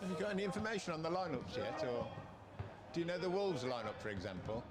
Have you got any information on the lineups yet, or do you know the Wolves lineup, for example?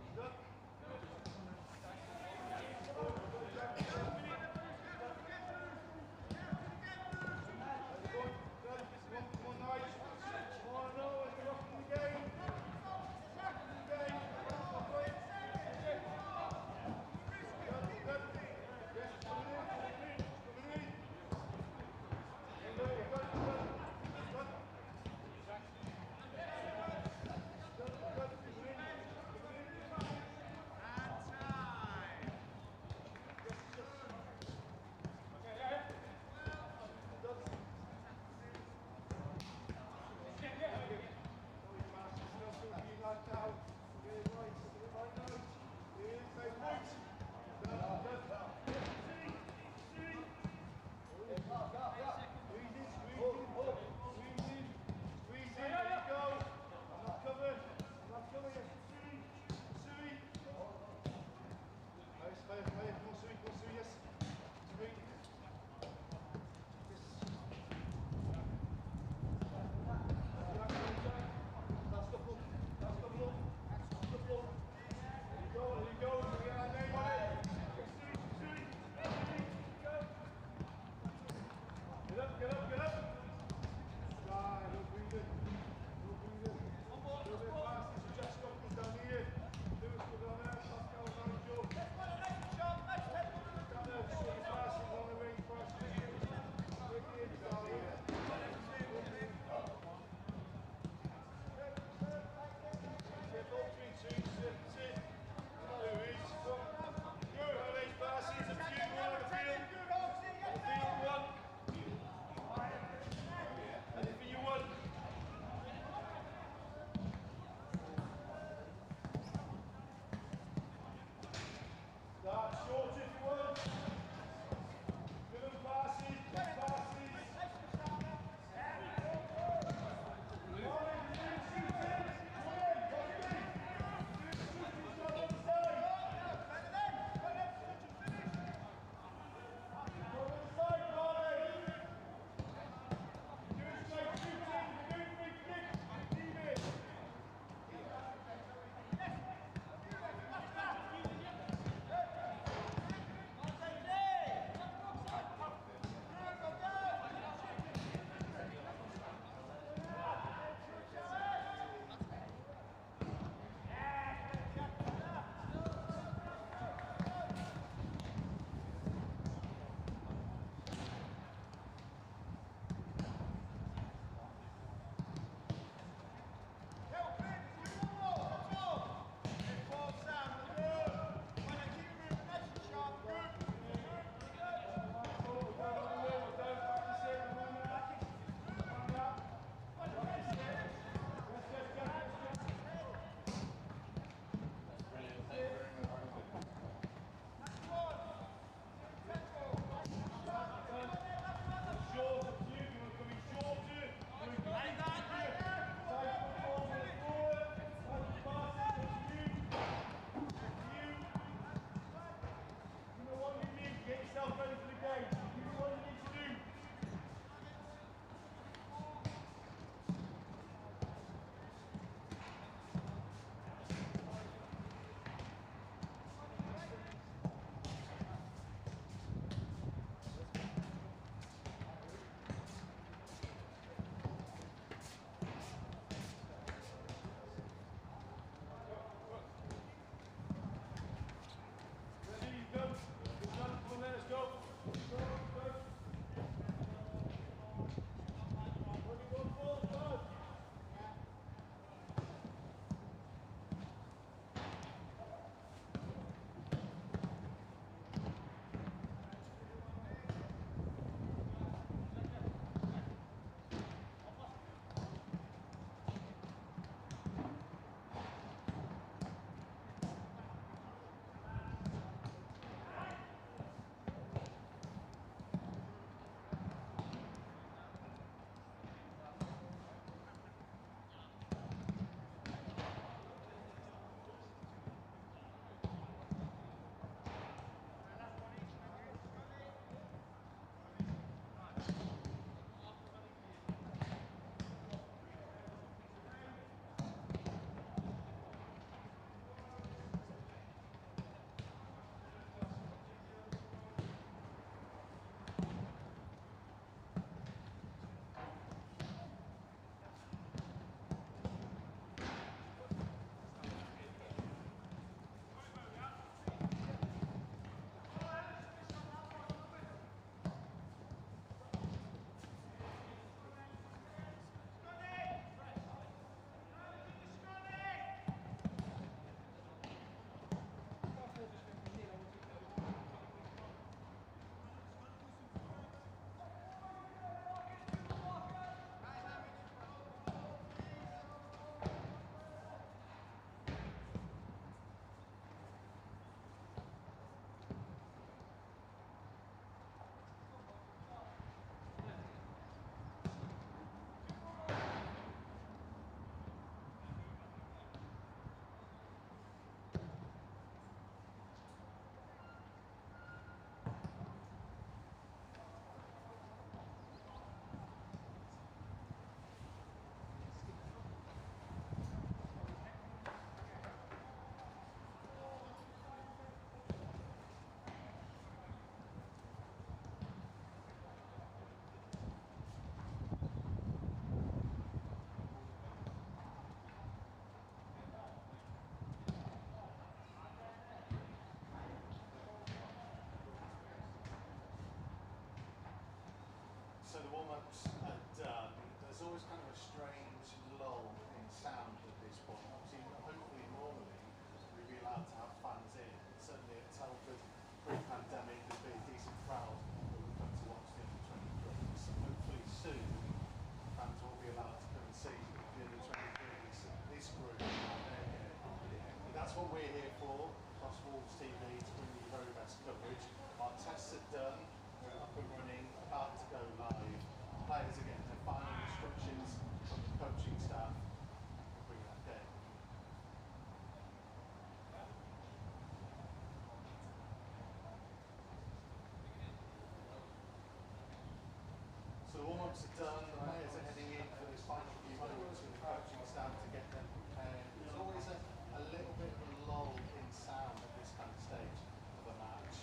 jobs are done, the players are heading in for this final few moments with the coaching staff to get them. There's always a little bit of a lull in sound at this kind of stage of a match.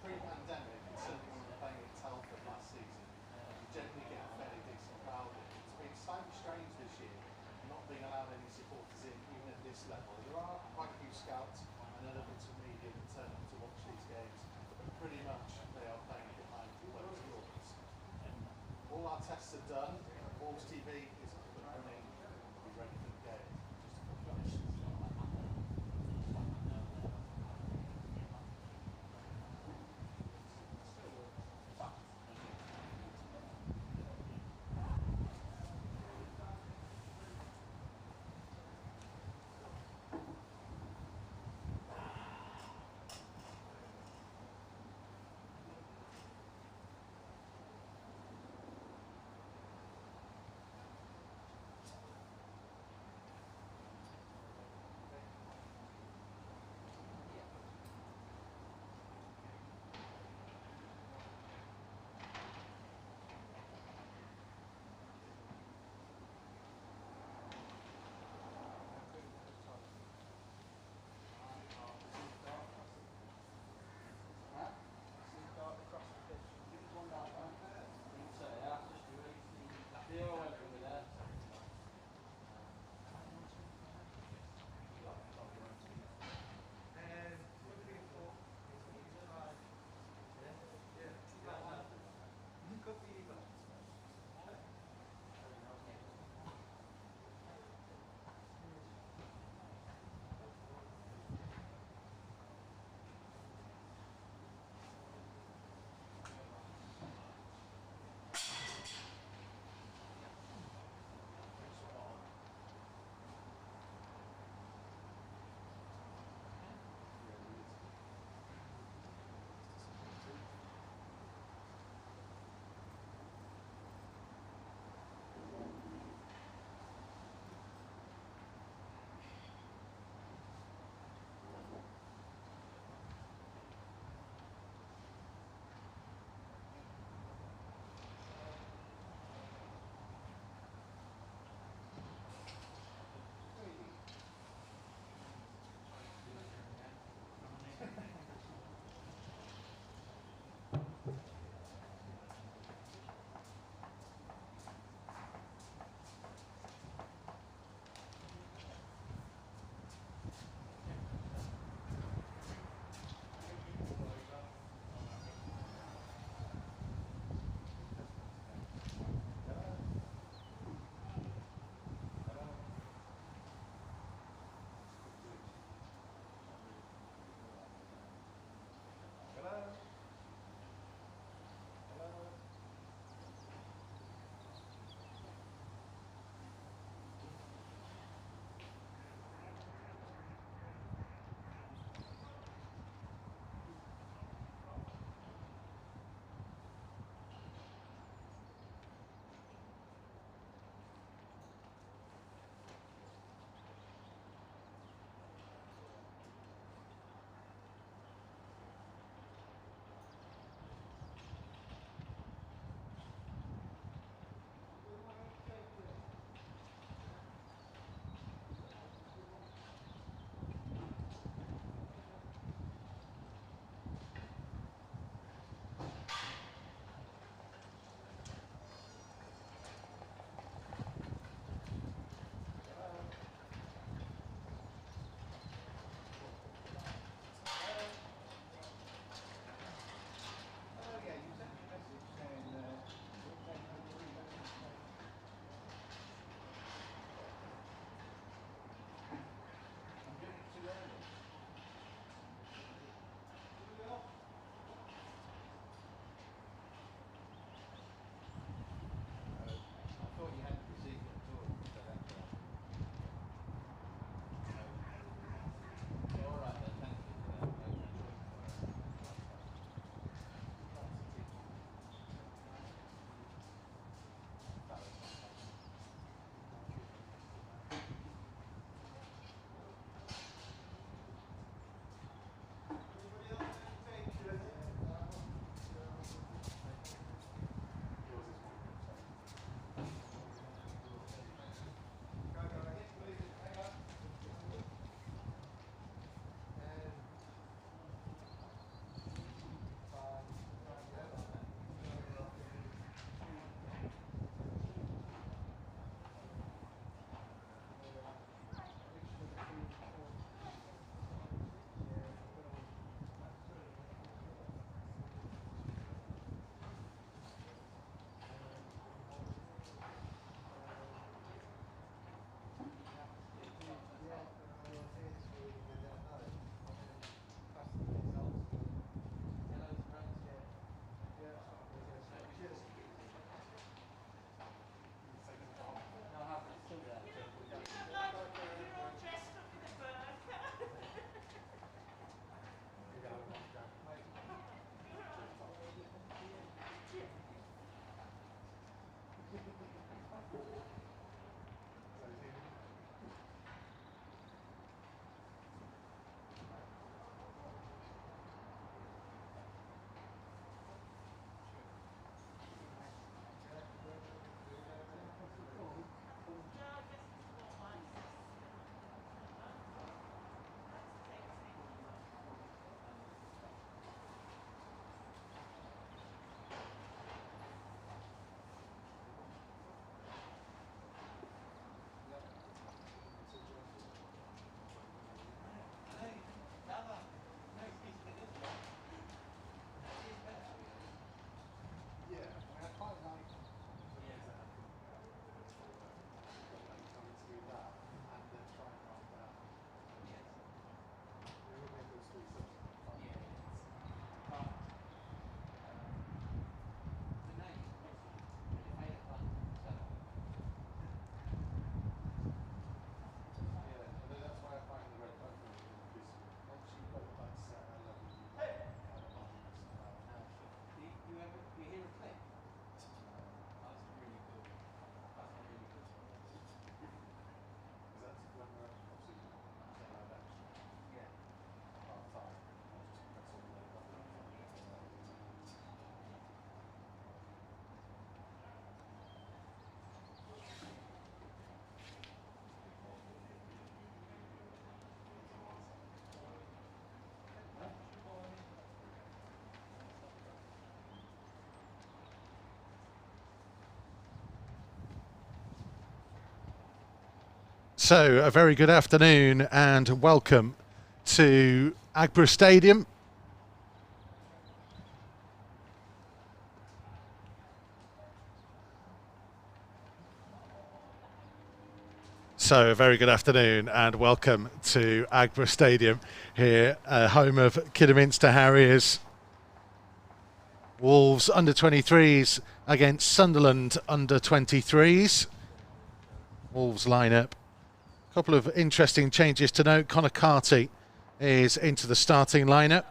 Pre-pandemic, and certainly when we were playing at Telford last season, you generally get a fairly decent crowd in. It's been slightly strange this year, not being allowed any supporters in, even at this level. There are quite a few scouts and elements of media that turn up to watch these games, but pretty much they are playing behind closed doors. All our tests are done. Wolves TV is up and running. We'll be ready for the game. Just a couple of minutes. So, a very good afternoon and welcome to Agborough Stadium. So, a very good afternoon and welcome to Agborough Stadium here, home of Kidderminster Harriers. Wolves under-23s against Sunderland under-23s. Wolves lineup. A couple of interesting changes to note. Connor Carty is into the starting lineup.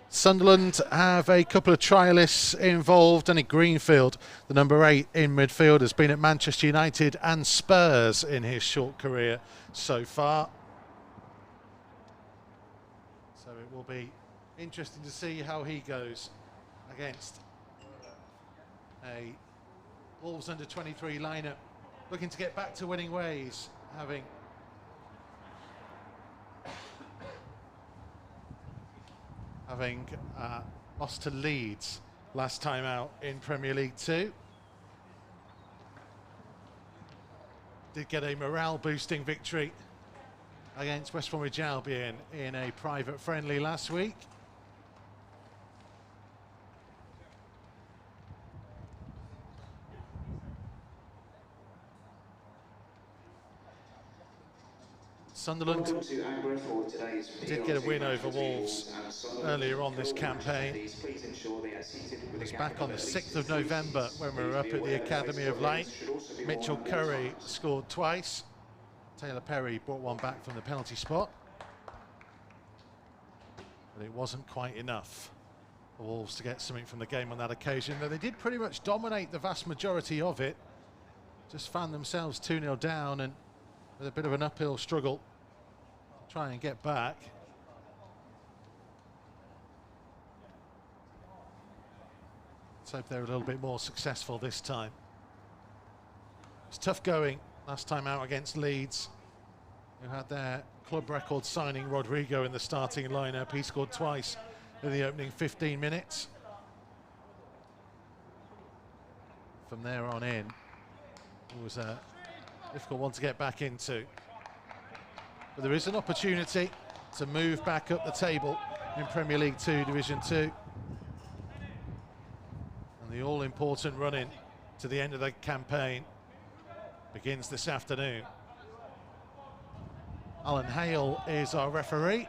Sunderland have a couple of trialists involved. Danny Greenfield, the number 8 in midfield, has been at Manchester United and Spurs in his short career so far. So it will be interesting to see how he goes against a Wolves under-23 lineup looking to get back to winning ways, having lost to Leeds last time out in Premier League 2. Did get a morale-boosting victory against West Bromwich Albion in a private friendly last week. Sunderland did get a win over Wolves earlier on this campaign. It was back on the 6th of November when we were up at the Academy of Light. Mitchell Curry scored twice. Taylor Perry brought one back from the penalty spot. But it wasn't quite enough for Wolves to get something from the game on that occasion, though they did pretty much dominate the vast majority of it. Just found themselves 2-0 down and with a bit of an uphill struggle to try and get back. Let's hope they're a little bit more successful this time. It's tough going last time out against Leeds, who had their club record signing Rodrigo in the starting lineup. He scored twice in the opening 15 minutes. From there on in, it was a difficult one to get back into. But there is an opportunity to move back up the table in Premier League 2, Division 2. And the all-important run-in to the end of the campaign begins this afternoon. Alan Hale is our referee.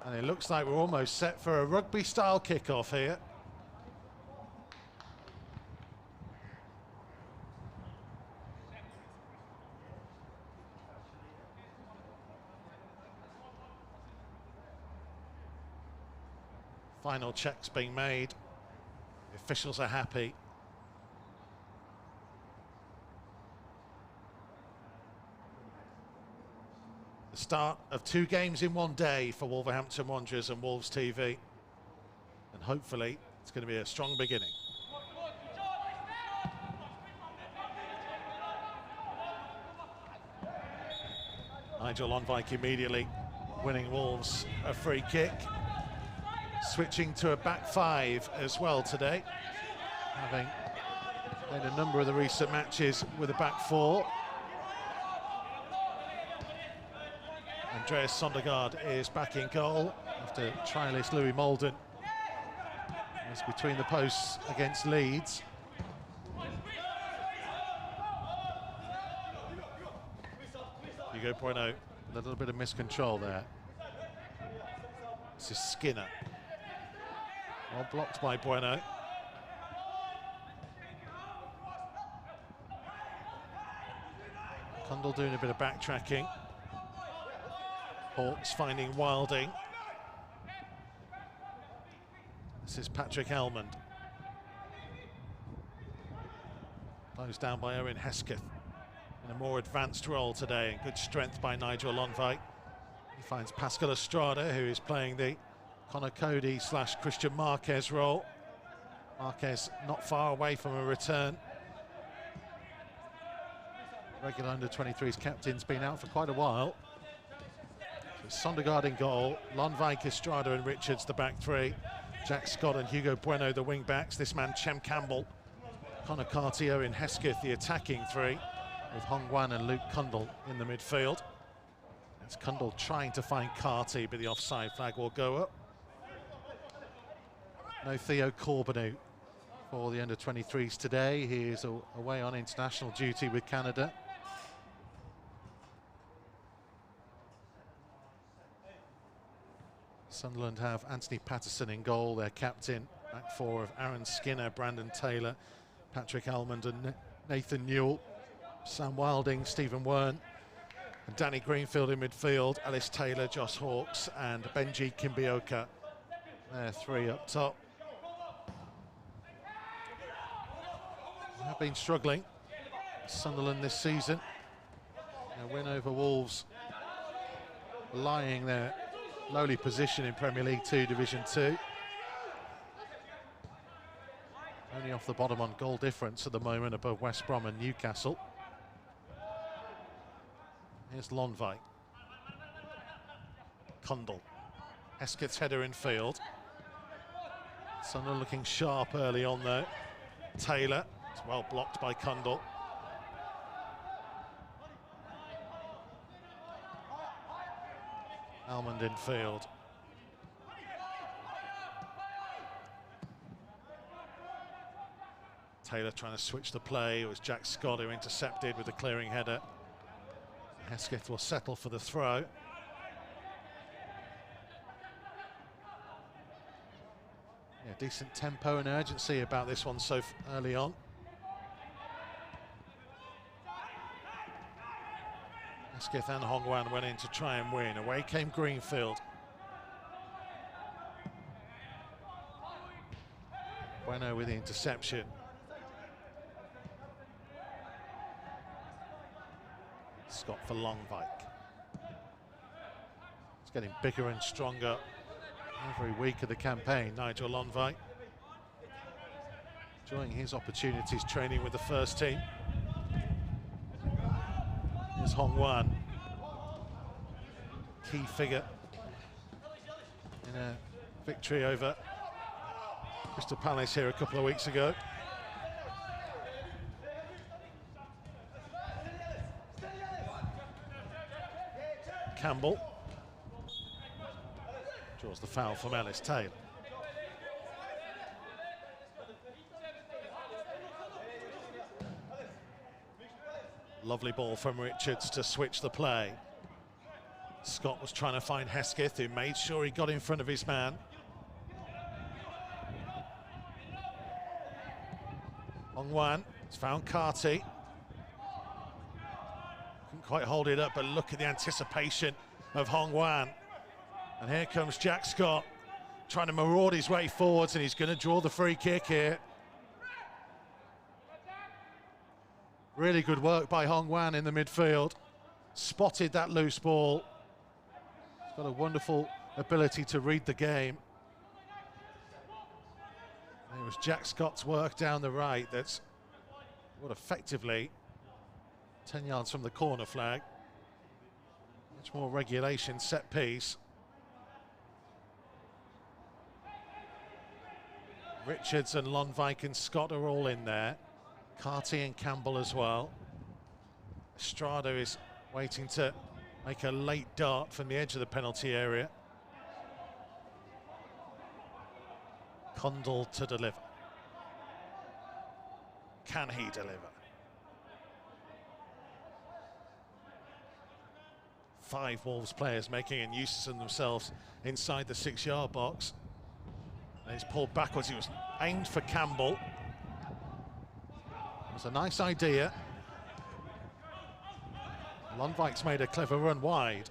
And it looks like we're almost set for a rugby-style kickoff here. Final checks being made. The officials are happy. The start of 2 games in one day for Wolverhampton Wanderers and Wolves TV. And hopefully it's going to be a strong beginning. Nigel Lonvike immediately winning Wolves a free kick. Switching to a back 5 as well today, having played a number of the recent matches with a back 4. Andreas Sondergaard is back in goal after trialist Louis Molden was between the posts against Leeds. Hugo Bueno, a little bit of miscontrol there. This is Skinner. Well blocked by Bueno. Cundall doing a bit of backtracking. Hawks finding Wilding. This is Patrick Elmond. Closed down by Owen Hesketh in a more advanced role today, and good strength by Nigel Lonvike. He finds Pascal Estrada, who is playing the Connor Cody / Christian Marquez role. Marquez not far away from a return. Regular under-23s captain's been out for quite a while. So Sondergaard in goal, Lonvike, Estrada and Richards the back 3. Jack Scott and Hugo Bueno the wing backs. This man Chem Campbell, Connor Carty, Owen Hesketh the attacking 3. with Hong Wan and Luke Cundle in the midfield. It's Cundle trying to find Carty, but the offside flag will go up. No Theo Corbeanu for the under-23s today. He is away on international duty with Canada. Sunderland have Anthony Patterson in goal, their captain. Back four of Aaron Skinner, Brandon Taylor, Patrick Almond and Nathan Newell. Sam Wilding, Stephen Wern, and Danny Greenfield in midfield. Alice Taylor, Josh Hawkes and Benji Kimbioka. They're three up top. They have been struggling, Sunderland, this season. A win over Wolves, lying their lowly position in Premier League 2, Division 2. Only off the bottom on goal difference at the moment, above West Brom and Newcastle. Here's Lonvike. Cundle. Hesketh's header in field. Sunderland looking sharp early on though. Taylor, it's well blocked by Cundle. Almond in field. Taylor trying to switch the play. It was Jack Scott who intercepted with the clearing header. Hesketh will settle for the throw. Yeah, decent tempo and urgency about this one so early on. Hesketh and Hong Wan went in to try and win. Away came Greenfield. Bueno with the interception. Scott for Lonvike. It's getting bigger and stronger every week of the campaign, Nigel Lonvike. Enjoying his opportunities training with the first team. Here's Hong Wan. Key figure in a victory over Crystal Palace here a couple of weeks ago. Campbell draws the foul from Alice Taylor. Lovely ball from Richards to switch the play. Scott was trying to find Hesketh, who made sure he got in front of his man. Hong Wan has found Carty. Couldn't quite hold it up, but look at the anticipation of Hong Wan. And here comes Jack Scott, trying to maraud his way forwards, and he's going to draw the free kick here. Really good work by Hong Wan in the midfield. Spotted that loose ball. He's got a wonderful ability to read the game. And it was Jack Scott's work down the right that's what effectively 10 yards from the corner flag. Much more regulation, set piece. Richards and Lonvike and Scott are all in there. Carty and Campbell as well. Estrada is waiting to make a late dart from the edge of the penalty area. Cundle to deliver. Can he deliver? 5 Wolves players making a nuisance of themselves inside the 6-yard box. And he's pulled backwards. He was aimed for Campbell. It was a nice idea. Lonvike's made a clever run wide.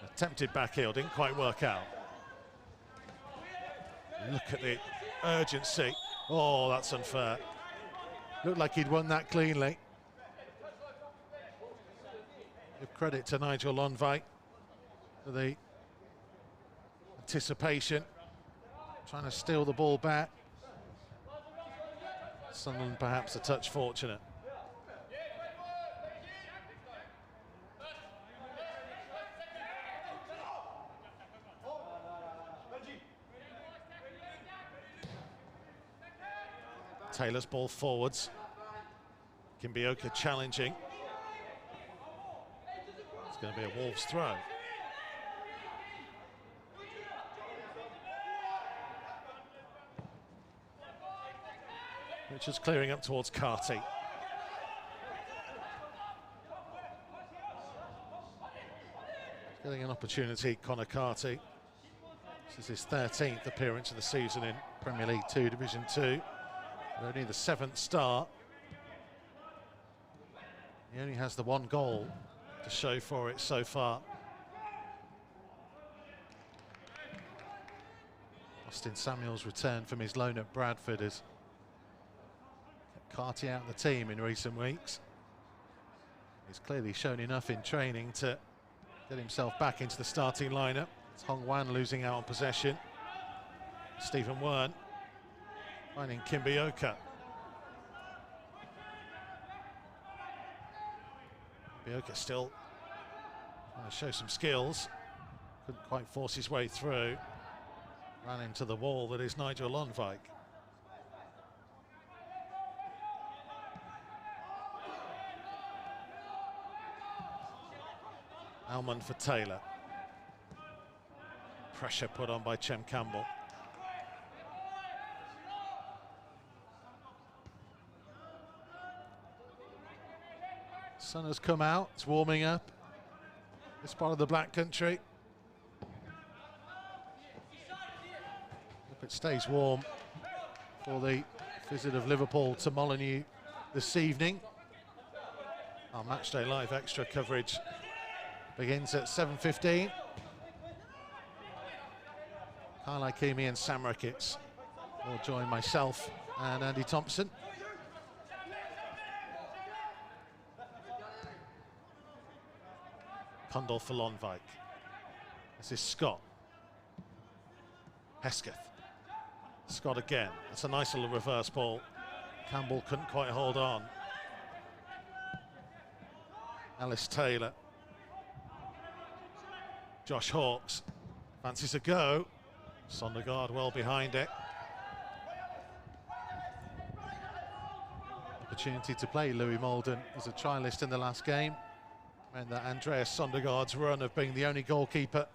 Attempted back heel, didn't quite work out. Look at the urgency. Oh, that's unfair. Looked like he'd won that cleanly. Give credit to Nigel Lonvike for the anticipation. Trying to steal the ball back. Sunderland perhaps a touch fortunate. Taylor's ball forwards. Kimbioka challenging. It's going to be a Wolves throw. Richards clearing up towards Carty. Getting an opportunity, Connor Carty. This is his 13th appearance of the season in Premier League 2, Division 2. Only the 7th start. He only has the 1 goal to show for it so far. Austin Samuels returned from his loan at Bradford has kept Carty out of the team in recent weeks. He's clearly shown enough in training to get himself back into the starting lineup. It's Hong Wan losing out on possession. Stephen Wern finding Kimbioka. Kimbioka still trying to show some skills. Couldn't quite force his way through. Ran into the wall that is Nigel Lonvijk. Almond for Taylor. Pressure put on by Chem Campbell. Sun has come out, it's warming up. This part of the Black Country. Hope it stays warm for the visit of Liverpool to Molineux this evening. Our Matchday Live extra coverage begins at 7:15. Kyle Ikemi and Sam Ricketts will join myself and Andy Thompson. Condell for Lonvijk. This is Scott. Hesketh. Scott again. That's a nice little reverse ball. Campbell couldn't quite hold on. Alice Taylor. Josh Hawkes fancies a go. Sondergaard well behind it. Opportunity to play Louis Molden as a trialist in the last game. And that Andreas Sondergaard's run of being the only goalkeeper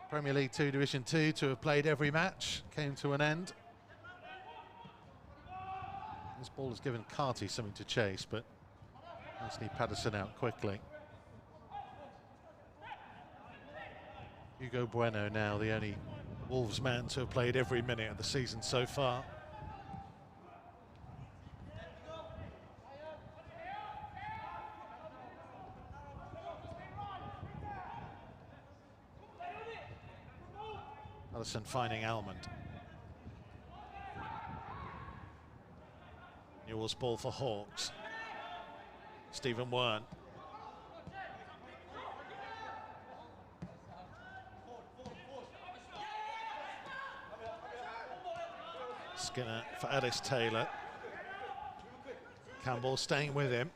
Premier League 2 Division 2 to have played every match came to an end. This ball has given Carty something to chase, but Anthony Patterson out quickly. Hugo Bueno now the only Wolves man to have played every minute of the season so far. Allison finding Almond. Newell's ball for Hawks. Stephen Wern. Skinner for Alice Taylor. Campbell staying with him.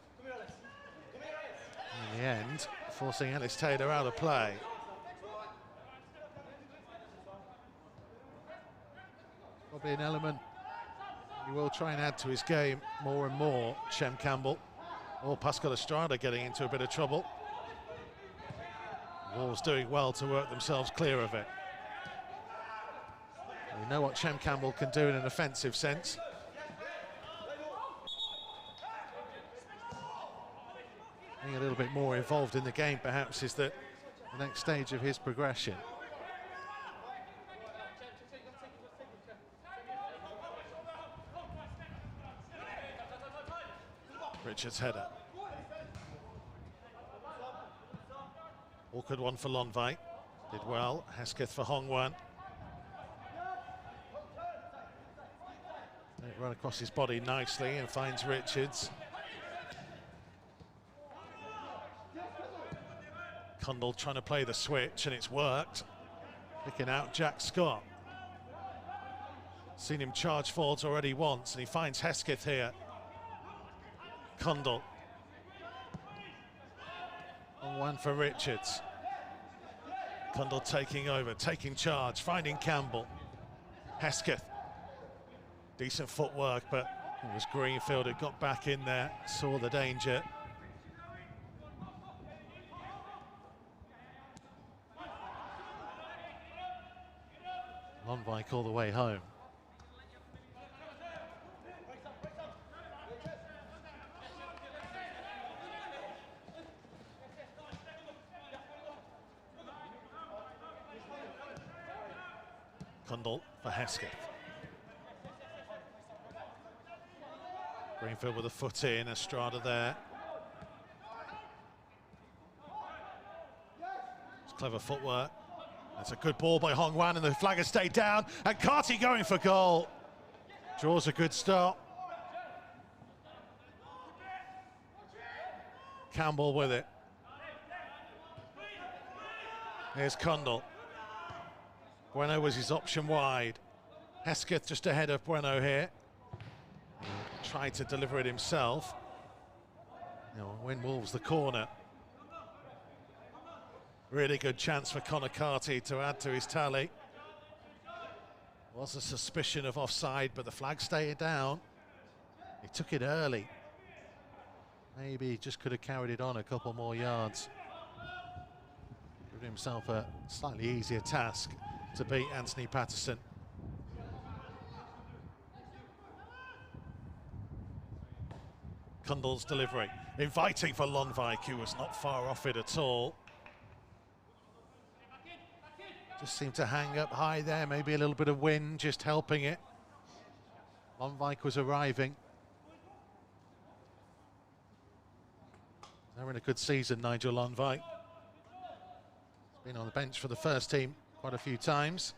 In the end, forcing Alice Taylor out of play. Probably an element he will try and add to his game more and more, Chem Campbell. Or Pascal Estrada getting into a bit of trouble. Wolves doing well to work themselves clear of it. We know what Chem Campbell can do in an offensive sense. Being a little bit more involved in the game perhaps is the next stage of his progression. Richards' header. Awkward one for Lonvijk. Did well. Hesketh for Hong Wan. It ran across his body nicely and finds Richards. Condell trying to play the switch and it's worked. Picking out Jack Scott. Seen him charge forwards already once and he finds Hesketh here. Condell. On one for Richards. Condell taking over, taking charge, finding Campbell. Hesketh. Decent footwork, but It was Greenfield who got back in there, saw the danger. Lonvik all the way home. Kundal for Hesketh. Greenfield with a foot in, Estrada there. It's clever footwork. That's a good ball by Hong Wan, and the flag has stayed down. And Carty going for goal. Draws a good stop. Campbell with it. Here's Kundal. Bueno was his option wide. Hesketh just ahead of Bueno here. Tried to deliver it himself. Now win Wolves the corner. Really good chance for Connor Carty to add to his tally. Was a suspicion of offside, but the flag stayed down. He took it early. Maybe he just could have carried it on a couple more yards. Gave himself a slightly easier task to beat Anthony Patterson. Kundal's delivery, inviting for Lonvik, who was not far off it at all. Just seemed to hang up high there, maybe a little bit of wind just helping it. Lonvik was arriving. They're in a good season, Nigel Lonvik. He's been on the bench for the first team quite a few times.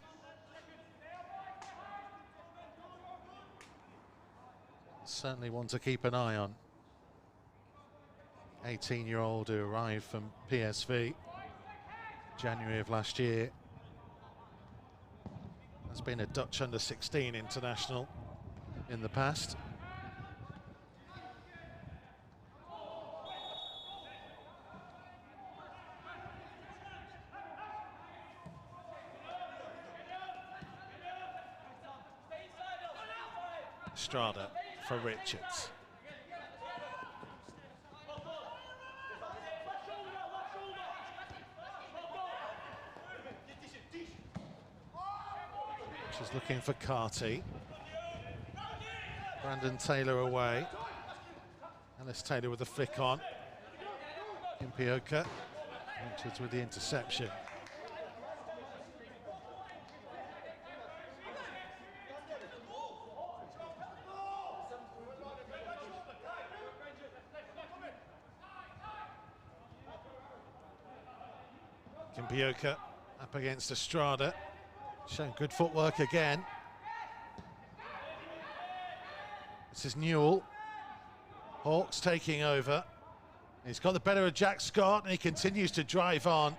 Certainly one to keep an eye on. 18-year-old who arrived from PSV January of last year. Has been a Dutch under-16 international in the past. Estrada for Richards. She's looking for Carty. Brandon Taylor away. Alice Taylor with a flick on. Impioka. Richards with the interception. Impioka up against Estrada. Showing good footwork again. This is Newell. Hawks taking over. He's got the better of Jack Scott and he continues to drive on.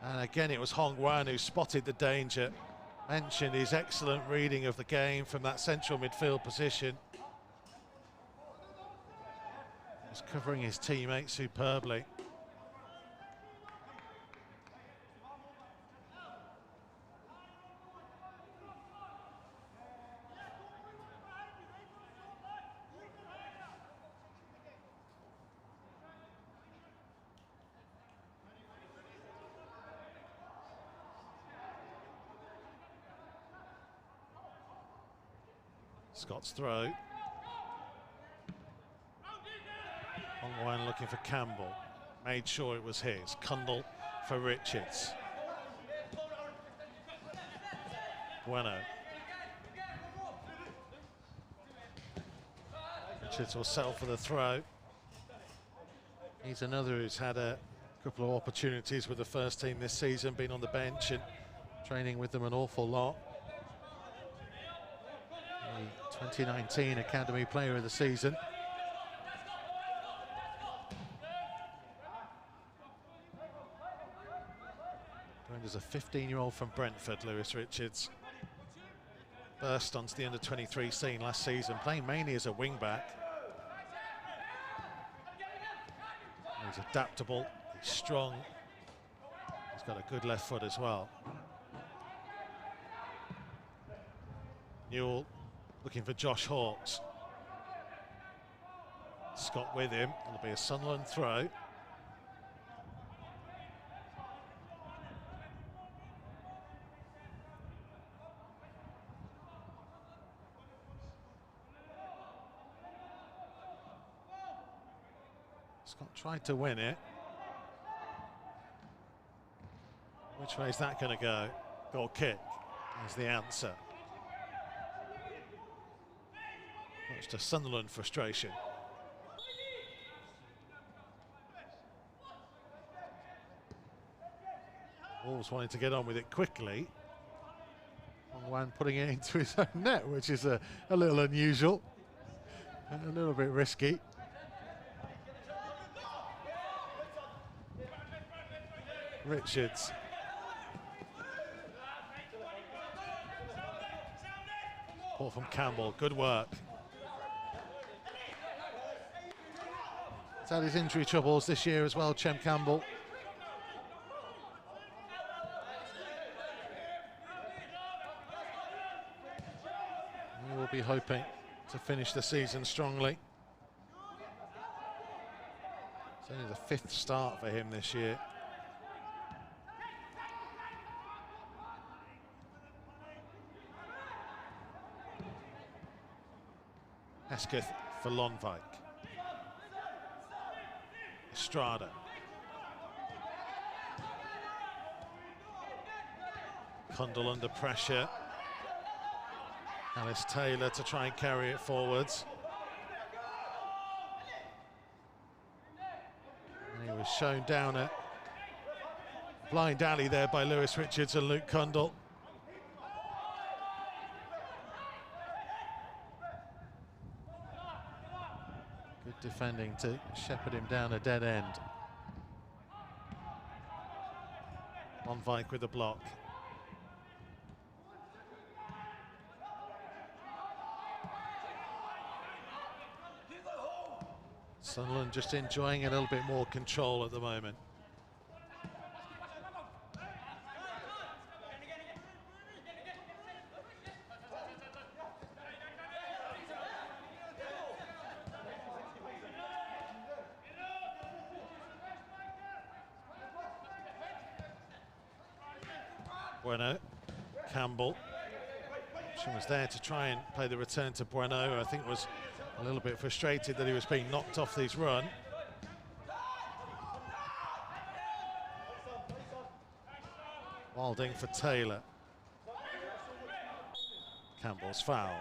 And again, it was Hong Wan who spotted the danger. Mentioned his excellent reading of the game from that central midfield position. He's covering his teammate superbly. Scott's throw. Hong Wan looking for Campbell. Made sure it was his. Kundal for Richards. Bueno. Richards will sell for the throw. He's another who's had a couple of opportunities with the first team this season, been on the bench and training with them an awful lot. 2019 Academy Player of the Season. Joined as a 15-year-old from Brentford, Lewis Richards. Burst onto the under-23 scene last season, playing mainly as a wing-back. He's adaptable, he's strong. He's got a good left foot as well. Newell looking for Josh Hawks. Scott with him. It'll be a Sunderland throw. Scott tried to win it. Which way is that going to go? Goal kick is the answer. Much to Sunderland frustration. Wolves wanting to get on with it quickly. Wan putting it into his own net, which is a little unusual. And a little bit risky. Richards. Ball from Campbell, good work. He's had his injury troubles this year as well, Chem Campbell. We will be hoping to finish the season strongly. It's only the 5th start for him this year. Hesketh for Lonvik. Estrada. Cundle under pressure. Alice Taylor to try and carry it forwards. And he was shown down a blind alley there by Lewis Richards and Luke Cundle. Good defending to shepherd him down a dead end. Lonvik with the block. Sunderland just enjoying a little bit more control at the moment. Bueno, Campbell. She was there to try and play the return to Bueno, who I think was a little bit frustrated that he was being knocked off this run. Wilding for Taylor. Campbell's foul.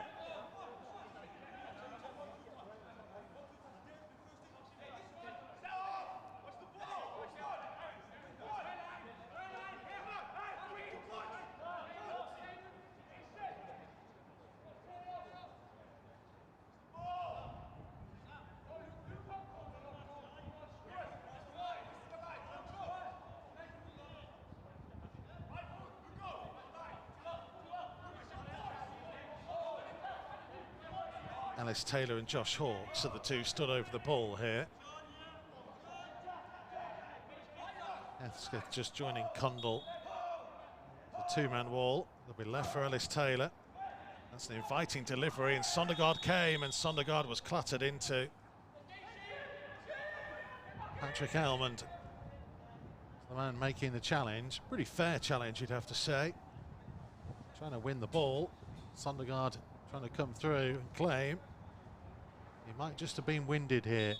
Alice Taylor and Josh Hawkes are the two stood over the ball here. Hesketh just joining Cundle. The two-man wall. They'll be left for Alice Taylor. That's an inviting delivery, and Sondergaard came, and Sondergaard was cluttered into. Patrick Almond, the man making the challenge. Pretty fair challenge, you'd have to say. Trying to win the ball. Sondergaard trying to come through and claim. He might just have been winded here.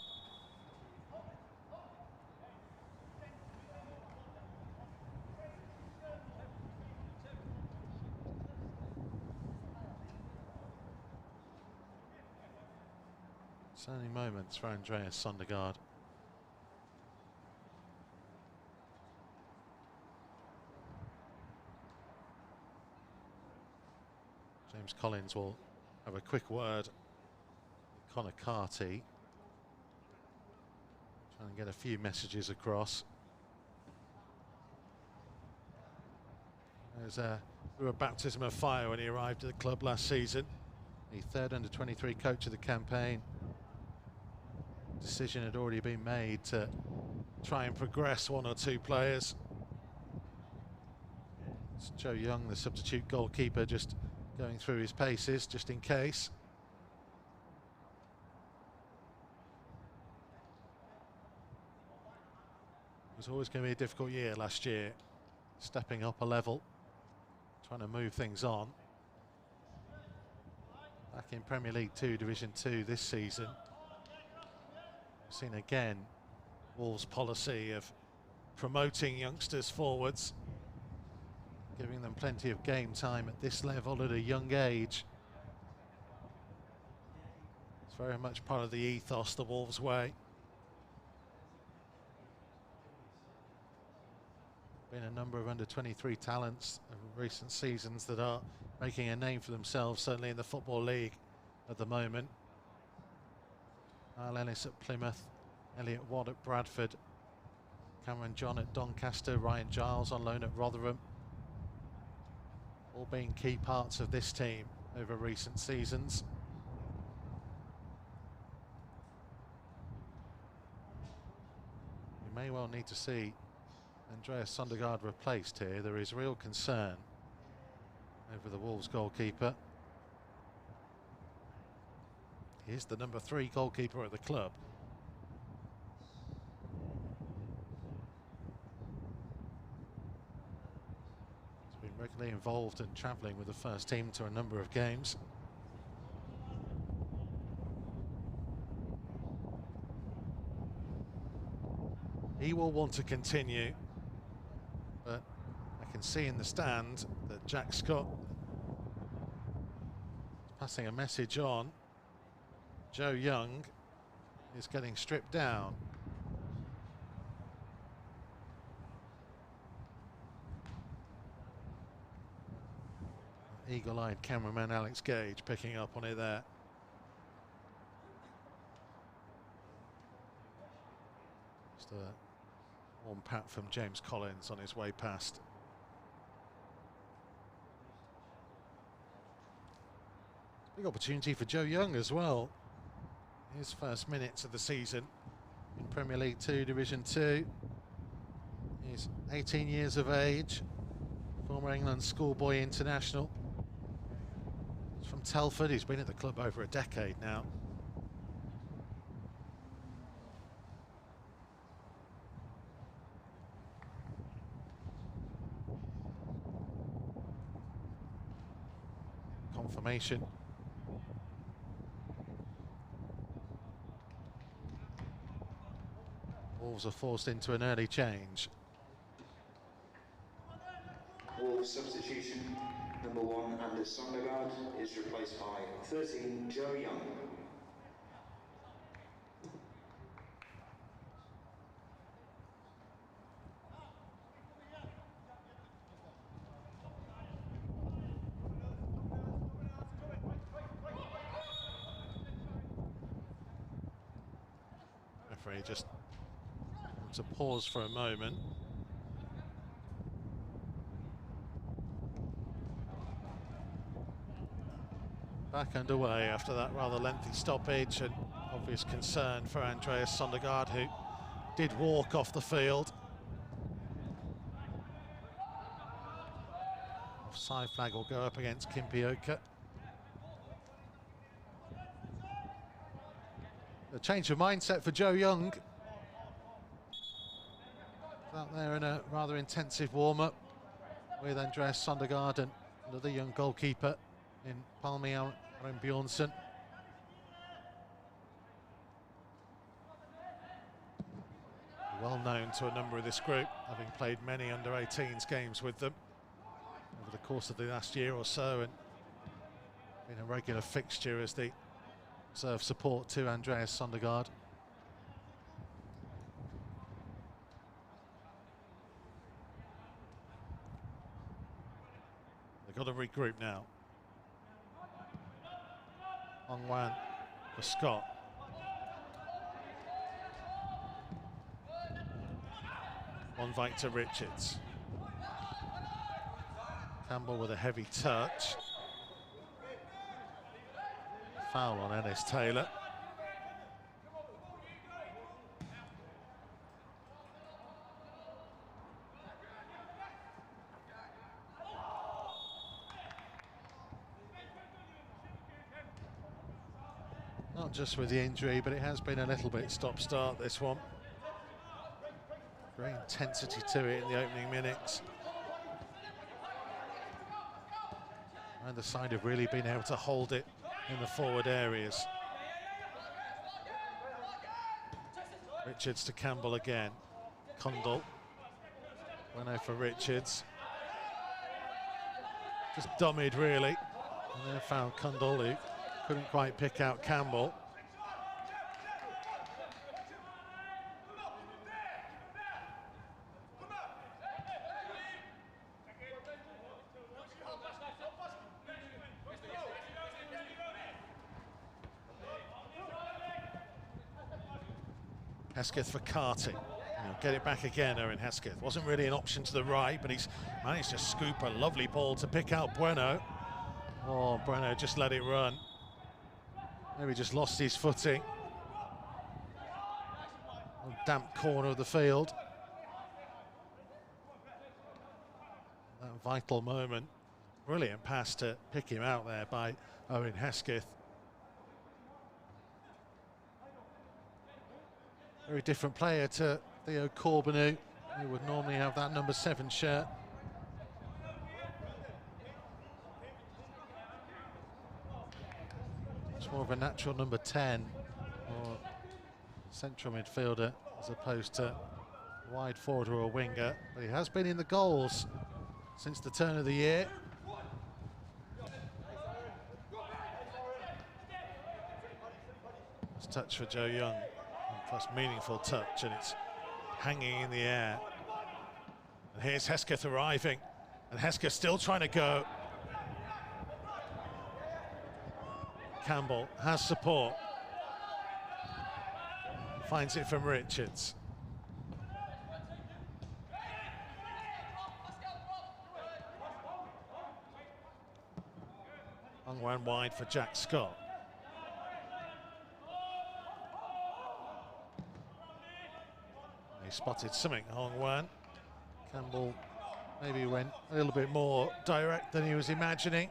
Certainly moments for Andreas Sondergaard. James Collins will have a quick word with Connor Carty. Trying to get a few messages across. There's a baptism of fire when he arrived at the club last season. The third under-23 coach of the campaign. Decision had already been made to try and progress one or two players. It's Joe Young, the substitute goalkeeper, just going through his paces just in case. was always going to be a difficult year last year, stepping up a level, trying to move things on. Back in Premier League 2, Division 2 this season, we've seen again Wolves' policy of promoting youngsters forwards, giving them plenty of game time at this level at a young age. It's very much part of the ethos, the Wolves way. Been a number of under-23 talents of recent seasons that are making a name for themselves, certainly in the Football League at the moment. Niall Ellis at Plymouth, Elliot Watt at Bradford, Cameron John at Doncaster, Ryan Giles on loan at Rotherham. All being key parts of this team over recent seasons. We may well need to see Andreas Sundergaard replaced here. There is real concern over the Wolves goalkeeper. He is the number 3 goalkeeper at the club. He's been regularly involved in travelling with the first team to a number of games. He will want to continue, but I can see in the stand that Jack Scott is passing a message on. Joe Young is getting stripped down. Eagle-eyed cameraman Alex Gage picking up on it there. Just a warm pat from James Collins on his way past. Big opportunity for Joe Young as well. His first minutes of the season in Premier League 2, Division 2. He's 18 years of age, former England schoolboy international. He's from Telford, he's been at the club over a decade now. Confirmation. Wolves are forced into an early change. Wolves substitution, number 1 Anders Sondergaard is replaced by 13 Joe Young. Referee just to pause for a moment. Back underway after that rather lengthy stoppage, and obvious concern for Andreas Sondergaard, who did walk off the field. Offside flag will go up against Kimpioka. A change of mindset for Joe Young. Out there in a rather intensive warm-up with Andreas Sondergaard and another young goalkeeper in Palmi Aron Bjornsson. Well known to a number of this group, having played many under-18s games with them over the course of the last year or so, and been a regular fixture as the reserve support to Andreas Sondergaard. They've got to regroup now. Hong Wan for Scott. On Victor Richards. Campbell with a heavy touch. Foul on Ennis Taylor. Not just with the injury, but it has been a little bit stop-start, this one. Great intensity to it in the opening minutes. And the side have really been able to hold it in the forward areas. Richards to Campbell again. Condell. Bueno for Richards. Just dummied really. And then found Condell, who couldn't quite pick out Campbell. Hesketh for Carty. Get it back again, Owen Hesketh. Wasn't really an option to the right, but he's managed to scoop a lovely ball to pick out Bueno. Oh, Bueno just let it run. Maybe just lost his footing. A damp corner of the field. That vital moment. Brilliant pass to pick him out there by Owen Hesketh. Very different player to Theo Corbeanu, who would normally have that number 7 shirt. It's more of a natural number 10 or central midfielder as opposed to wide forward or a winger. But he has been in the goals since the turn of the year. It's touch for Joe Young. First meaningful touch, and it's hanging in the air. And here's Hesketh arriving, and Hesketh still trying to go. Campbell has support. Finds it from Richards. Hung one wide for Jack Scott. He spotted something, Hong Wan. Campbell maybe went a little bit more direct than he was imagining.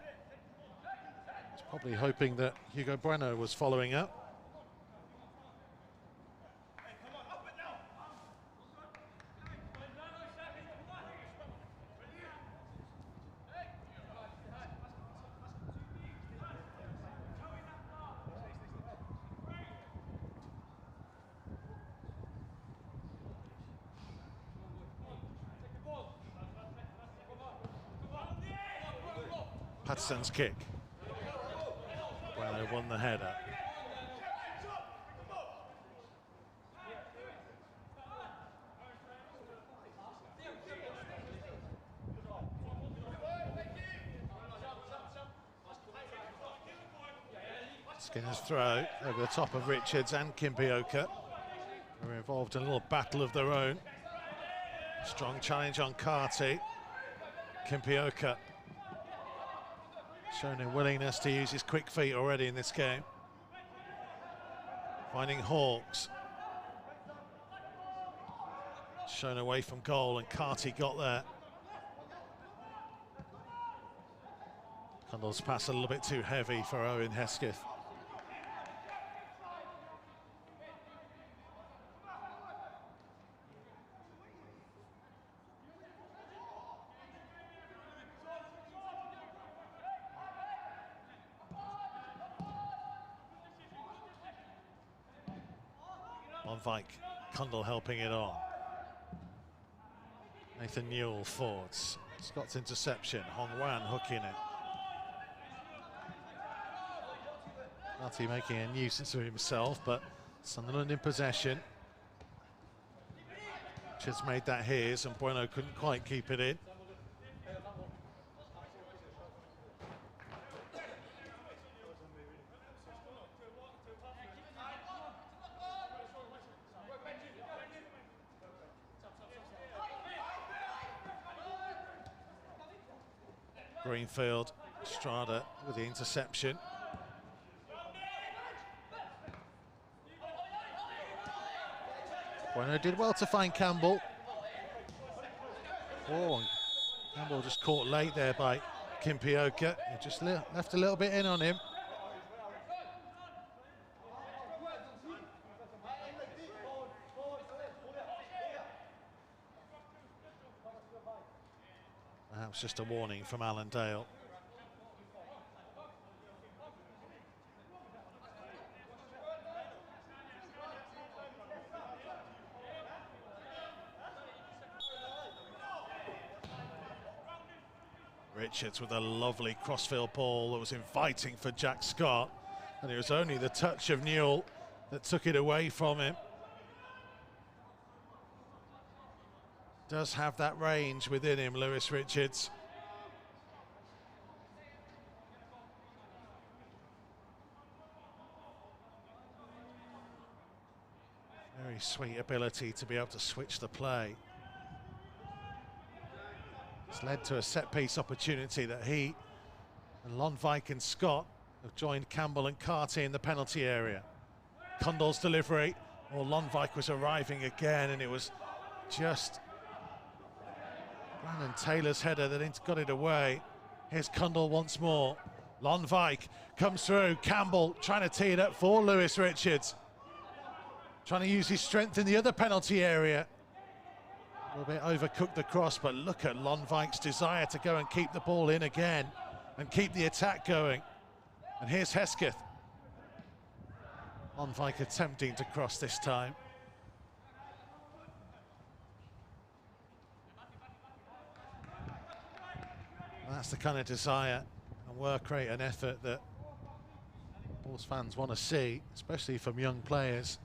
He's probably hoping that Hugo Bueno was following up. Patterson's kick. Bueno won the header. Skinner's throw over the top of Richards and Kimpioka. They're involved in a little battle of their own. Strong challenge on Carty. Kimpioka shown a willingness to use his quick feet already in this game. Finding Hawks. Shown away from goal, and Carty got there. Condell's pass a little bit too heavy for Owen Hesketh. Van Wyk, Condell helping it on. Nathan Newell forwards. Scott's interception, Hong Wan hooking it. Carty making a nuisance of himself, but Sunderland in possession. Richards made that his, and Bueno couldn't quite keep it in. Greenfield, Strada with the interception. Bueno did well to find Campbell. Oh, Campbell just caught late there by Kimpioka. He just left a little bit in on him. Perhaps just a warning from Alan Dale. Richards with a lovely crossfield ball that was inviting for Jack Scott, and it was only the touch of Newell that took it away from him. Does have that range within him, Lewis Richards. Very sweet ability to be able to switch the play. It's led to a set-piece opportunity that he and Lonvike and Scott have joined Campbell and Carty in the penalty area. Cundall's delivery, or Lonvike was arriving again, and it was just Brandon Taylor's header that got it away. Here's Cundall once more. Lonvike comes through. Campbell trying to tee it up for Lewis Richards. Trying to use his strength in the other penalty area. A little bit overcooked the cross, but look at Lonvike's desire to go and keep the ball in again and keep the attack going. And here's Hesketh. Lonvike attempting to cross this time. That's the kind of desire and work rate and effort that Wolves fans want to see, especially from young players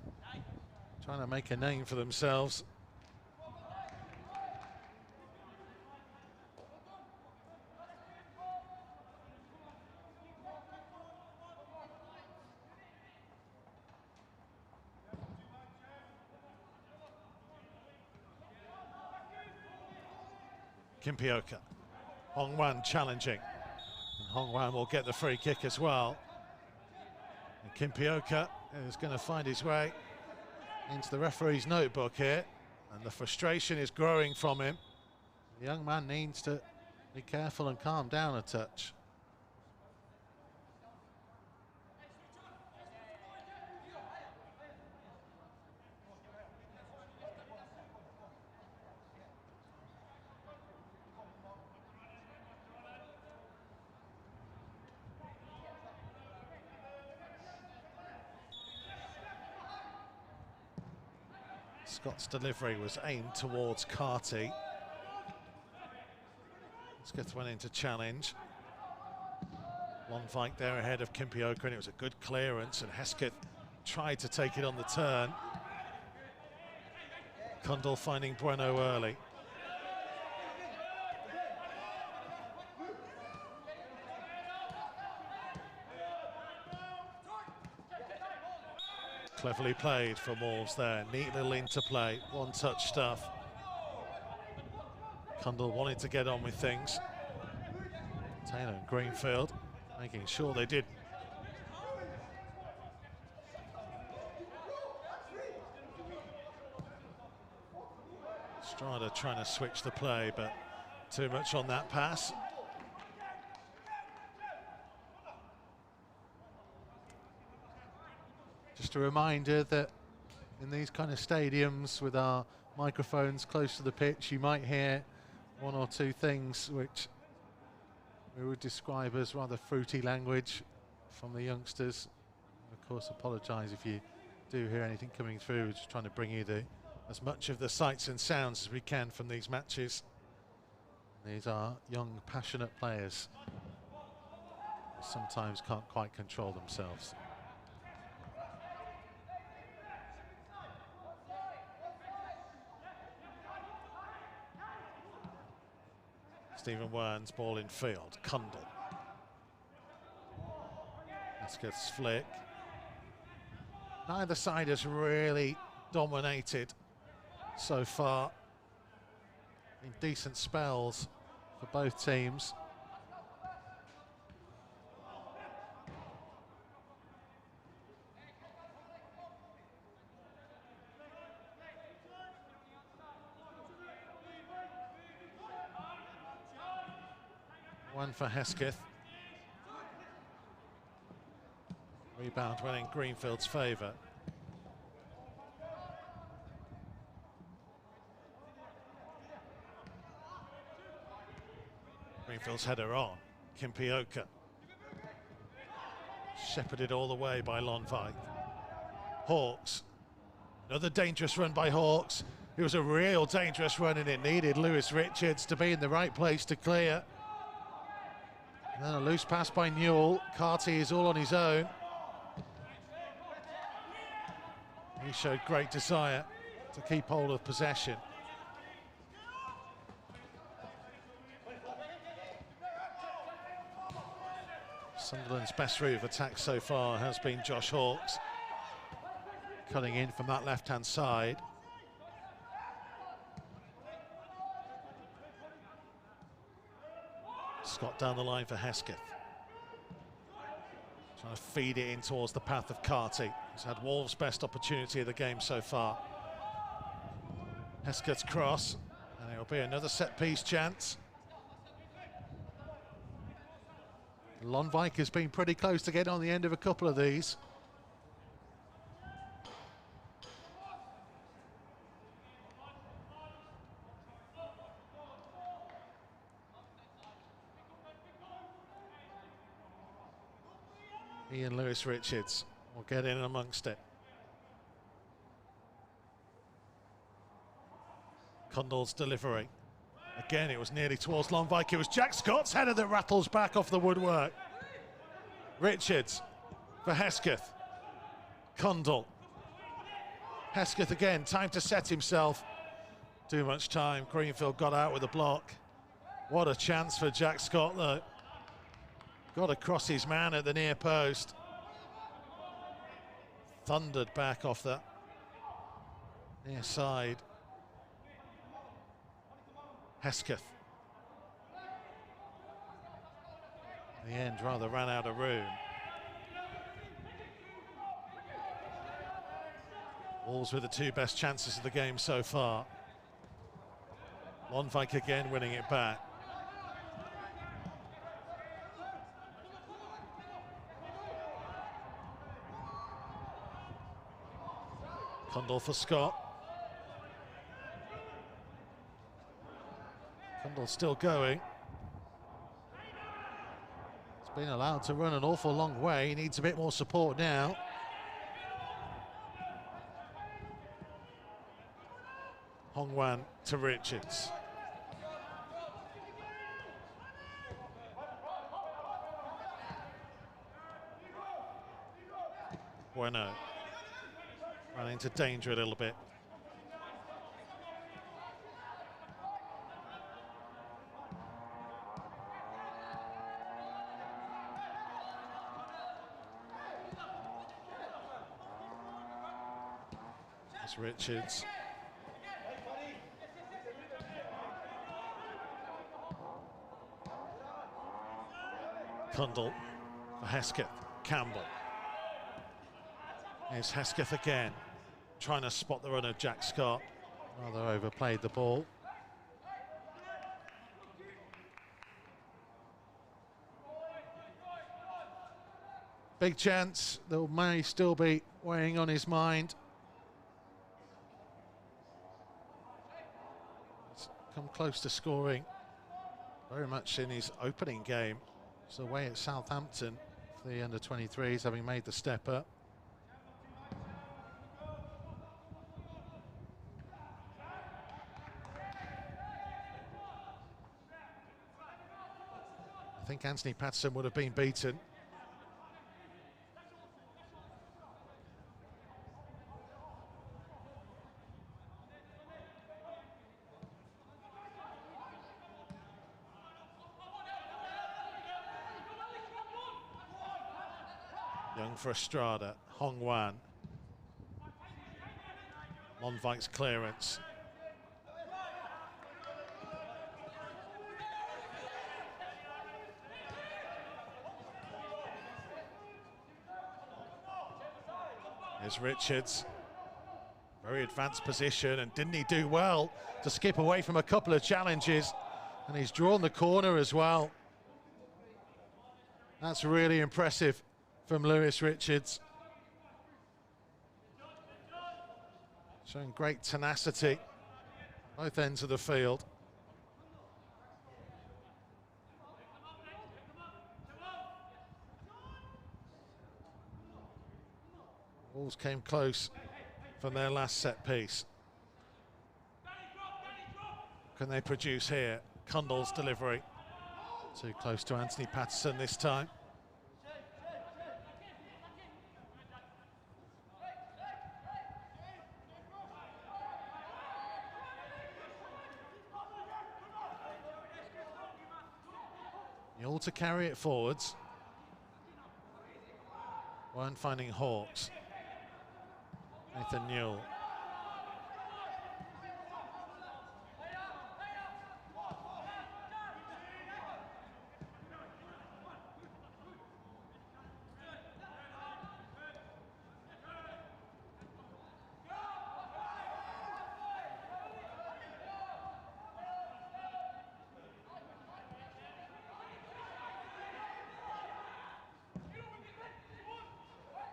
trying to make a name for themselves. Kimpioka. Hong-Wan challenging. And Hong-Wan will get the free kick as well. And Kimpioka is going to find his way into the referee's notebook here. And the frustration is growing from him. The young man needs to be careful and calm down a touch. Scott's delivery was aimed towards Carty. Hesketh went into challenge. Lonvike there ahead of Kimpioka, and it was a good clearance, and Hesketh tried to take it on the turn. Cundall finding Bueno early. Cleverly played from Wolves there. Neat little interplay, one-touch stuff. Cundall wanted to get on with things. Taylor and Greenfield making sure they did. Strada trying to switch the play, but too much on that pass. Just a reminder that in these kind of stadiums with our microphones close to the pitch, you might hear one or two things which we would describe as rather fruity language from the youngsters. And of course, apologise if you do hear anything coming through. We're just trying to bring you as much of the sights and sounds as we can from these matches. These are young, passionate players who sometimes can't quite control themselves. Stephen Wern's ball in field. Cundall. Hesketh's flick. Neither side has really dominated so far. In decent spells for both teams. One for Hesketh. Rebound went in Greenfield's favour. Greenfield's header on. Kimpioka. Shepherded all the way by Lonvike. Hawks. Another dangerous run by Hawks. It was a real dangerous run and it needed Lewis Richards to be in the right place to clear. And then a loose pass by Newell. Carty is all on his own. He showed great desire to keep hold of possession. Sunderland's best route of attack so far has been Josh Hawks, cutting in from that left-hand side. Scott down the line for Hesketh. Trying to feed it in towards the path of Carty. He's had Wolves' best opportunity of the game so far. Hesketh's cross, and it'll be another set-piece chance. Lonvike has been pretty close to getting on the end of a couple of these. Ian Lewis Richards will get in amongst it. Condall's delivery. Again, it was nearly towards Lonvike. It was Jack Scott's header that rattles back off the woodwork. Richards for Hesketh. Condall. Hesketh again, time to set himself. Too much time. Greenfield got out with a block. What a chance for Jack Scott, though. Got across his man at the near post. Thundered back off that near side. Hesketh. In the end, rather ran out of room. Wolves with the two best chances of the game so far. Lonvike again winning it back. Condall for Scott. Condall's still going. He's been allowed to run an awful long way. He needs a bit more support now. Hongwan to Richards. Bueno. Ran into danger a little bit. It's Richards. Condall for Hesketh. Campbell. Here's Hesketh again, trying to spot the run of Jack Scott. Rather overplayed the ball. Big chance that may still be weighing on his mind. He's come close to scoring very much in his opening game. It's away at Southampton for the under-23s, having made the step up. I think Anthony Patterson would have been beaten. Young for Estrada, Hongwan. Lonvike's clearance. Here's Richards. Very advanced position, and didn't he do well to skip away from a couple of challenges? And he's drawn the corner as well. That's really impressive from Lewis Richards. Showing great tenacity, both ends of the field. Wolves came close from their last set piece. Can they produce here? Cundall's delivery. Too close to Anthony Patterson this time. Newell to carry it forwards. Weren't finding Hawks. Nathan Newell.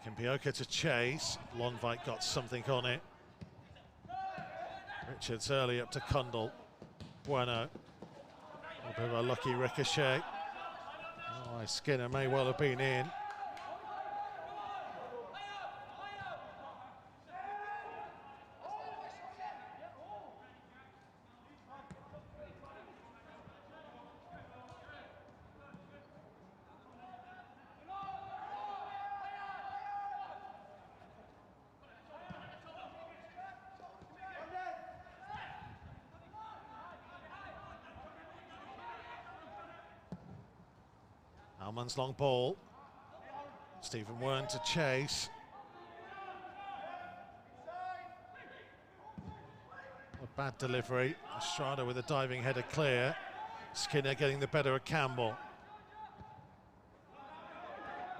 Kimpioka to chase. Lonvite got something on it. Richards early up to Cundall. Bueno. A bit of a lucky ricochet. Oh, Skinner may well have been in. Alman's long ball. Stephen Wern to chase. A bad delivery. Estrada with a diving header clear. Skinner getting the better of Campbell.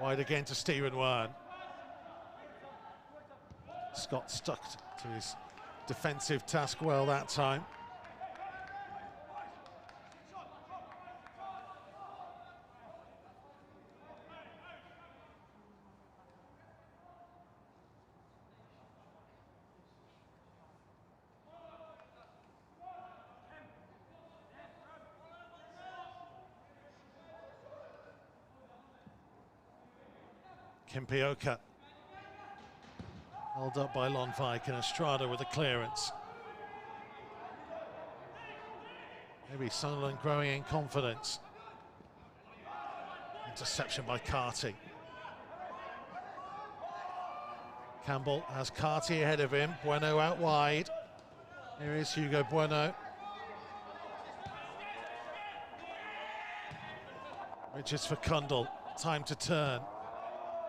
Wide again to Stephen Wern. Scott stuck to his defensive task well that time. Kimpioka. Held up by Lonvike and Estrada with a clearance. Maybe Sunderland growing in confidence. Interception by Carty. Campbell has Carty ahead of him. Bueno out wide. Here is Hugo Bueno. Richards for Cundall. Time to turn.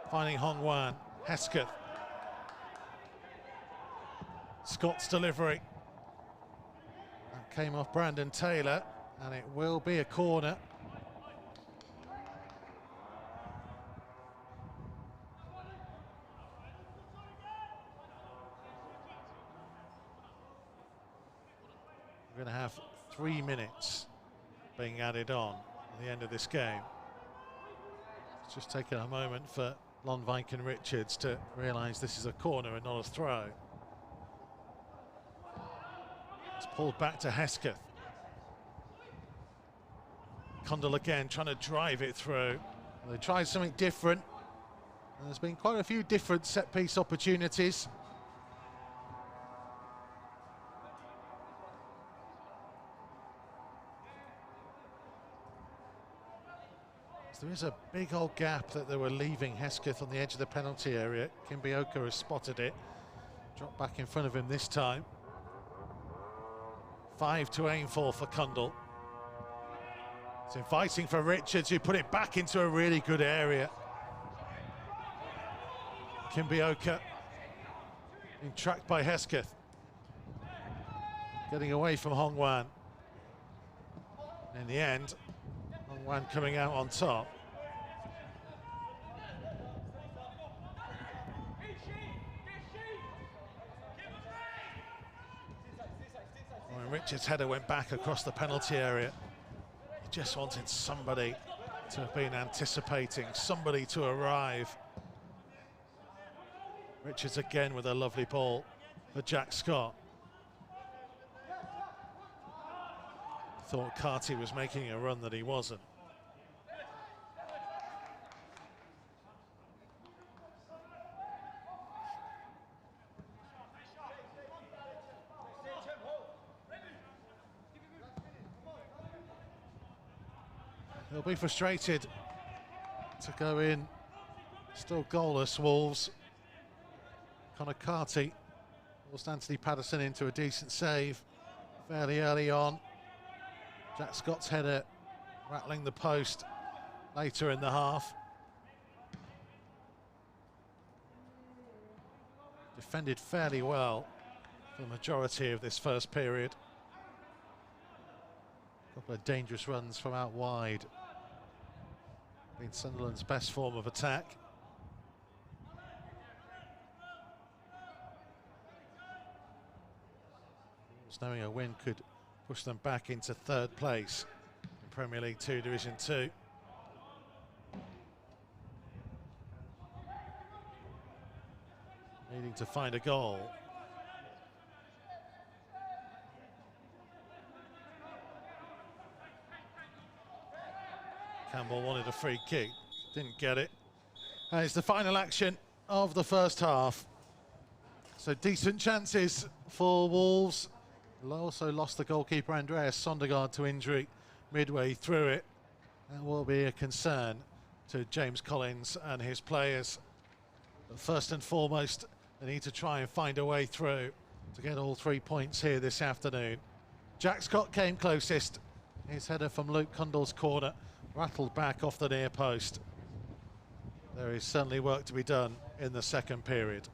Finding Hong Wan. Hesketh. Scott's delivery. That came off Brandon Taylor, and it will be a corner. We're going to have 3 minutes being added on at the end of this game. It's just taken a moment for Lonvike and Richards to realise this is a corner and not a throw. It's pulled back to Hesketh. Cundall again trying to drive it through. They tried something different. And there's been quite a few different set-piece opportunities. So there is a big old gap that they were leaving Hesketh on the edge of the penalty area. Kimpioka has spotted it. Dropped back in front of him this time. 5 to aim for Cundall. It's inviting for Richards, who put it back into a really good area. Kimpioka being tracked by Hesketh. Getting away from Hong Wan. In the end, Hong Wan coming out on top. When Richards' header went back across the penalty area, he just wanted somebody to have been anticipating, somebody to arrive. Richards again with a lovely ball for Jack Scott. Thought Carty was making a run that he wasn't. They'll be frustrated to go in. Still goalless, Wolves. Connor Carty forced Anthony Patterson into a decent save fairly early on. Jack Scott's header rattling the post later in the half. Defended fairly well for the majority of this first period. A couple of dangerous runs from out wide. Been Sunderland's best form of attack. Knowing a win could push them back into third place in Premier League 2 Division 2. Needing to find a goal. Campbell wanted a free kick, didn't get it. And it's the final action of the first half. So decent chances for Wolves. Also lost the goalkeeper Andreas Sondergaard to injury midway through it. That will be a concern to James Collins and his players. But first and foremost, they need to try and find a way through to get all 3 points here this afternoon. Jack Scott came closest. His header from Luke Cundall's corner rattled back off the near post. There is certainly work to be done in the second period.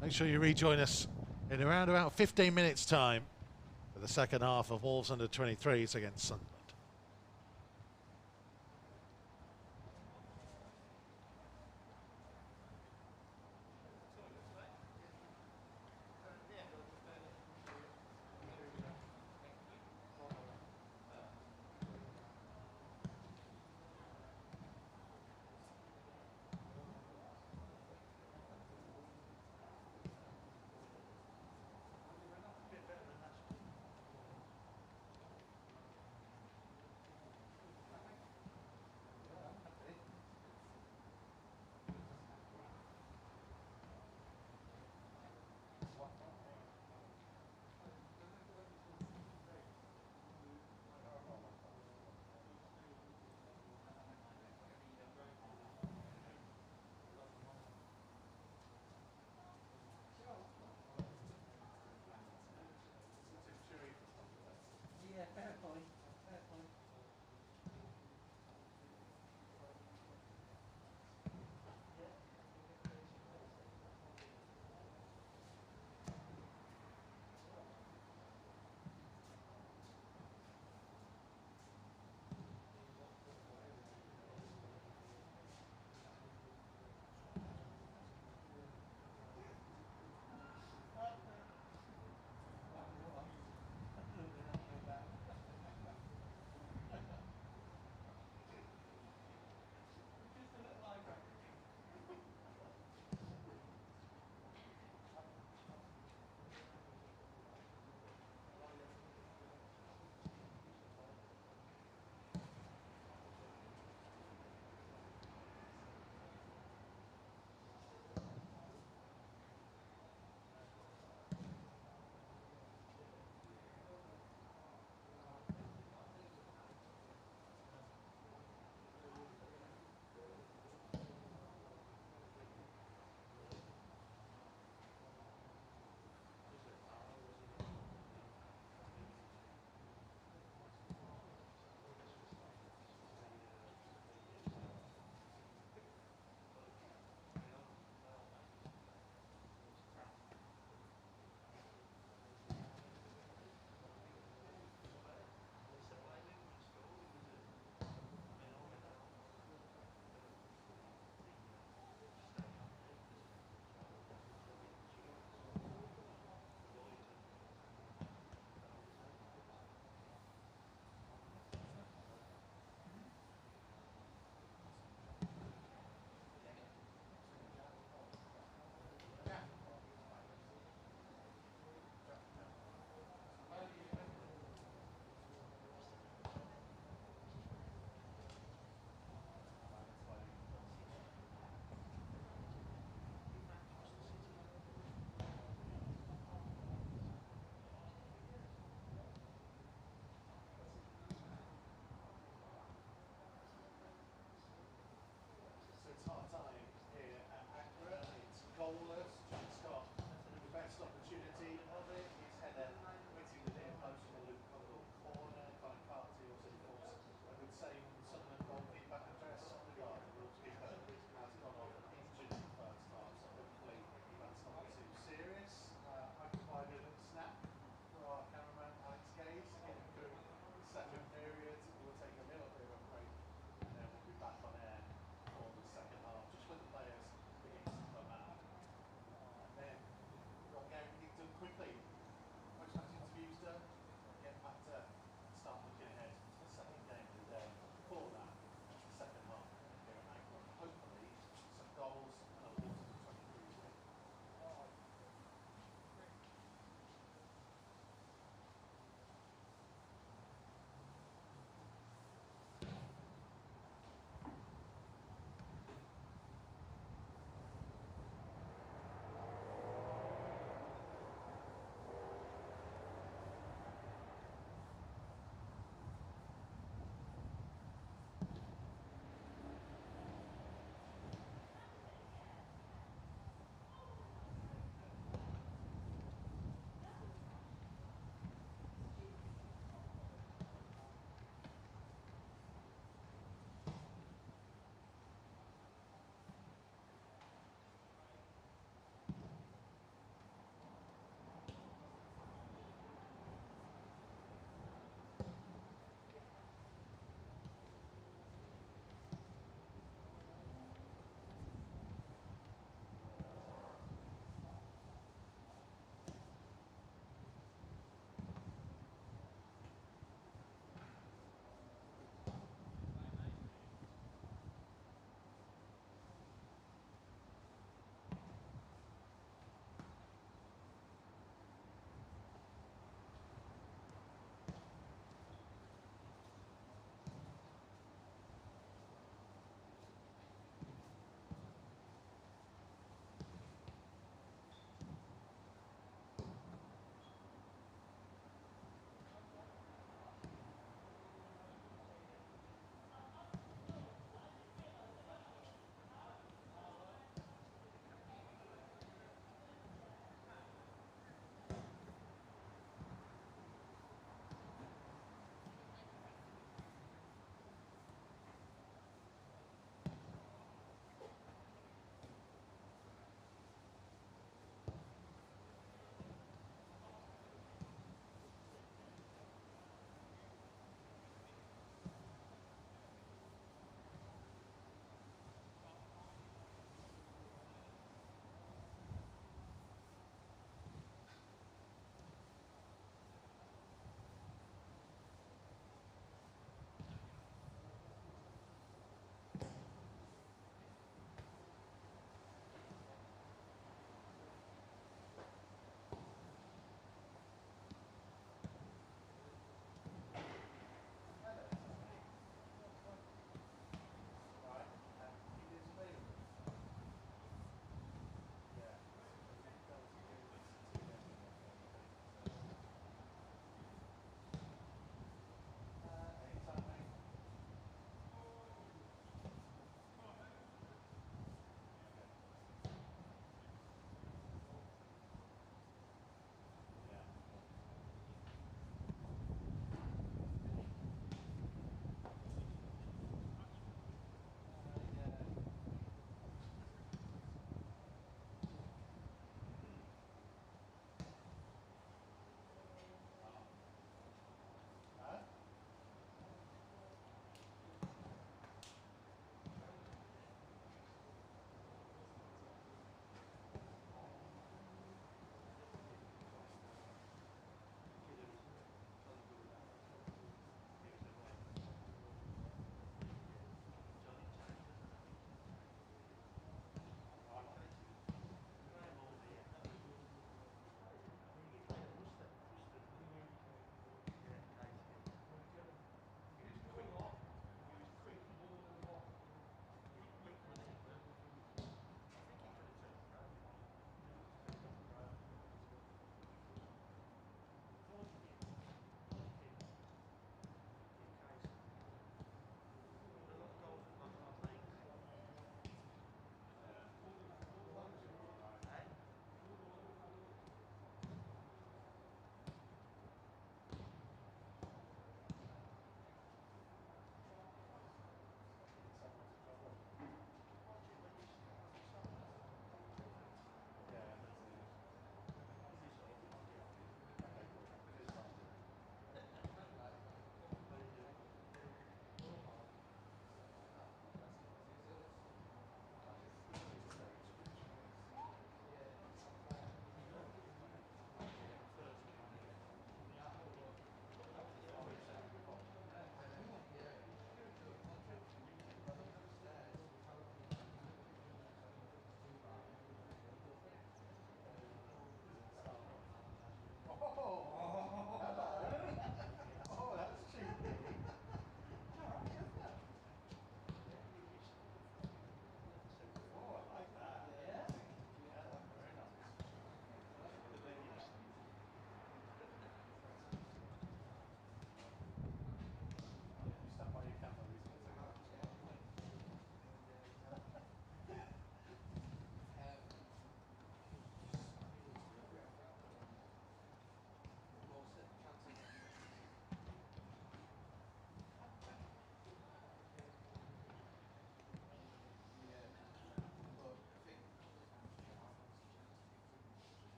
Make sure you rejoin us in around about 15 minutes time for the second half of Wolves under 23s against Sunderland.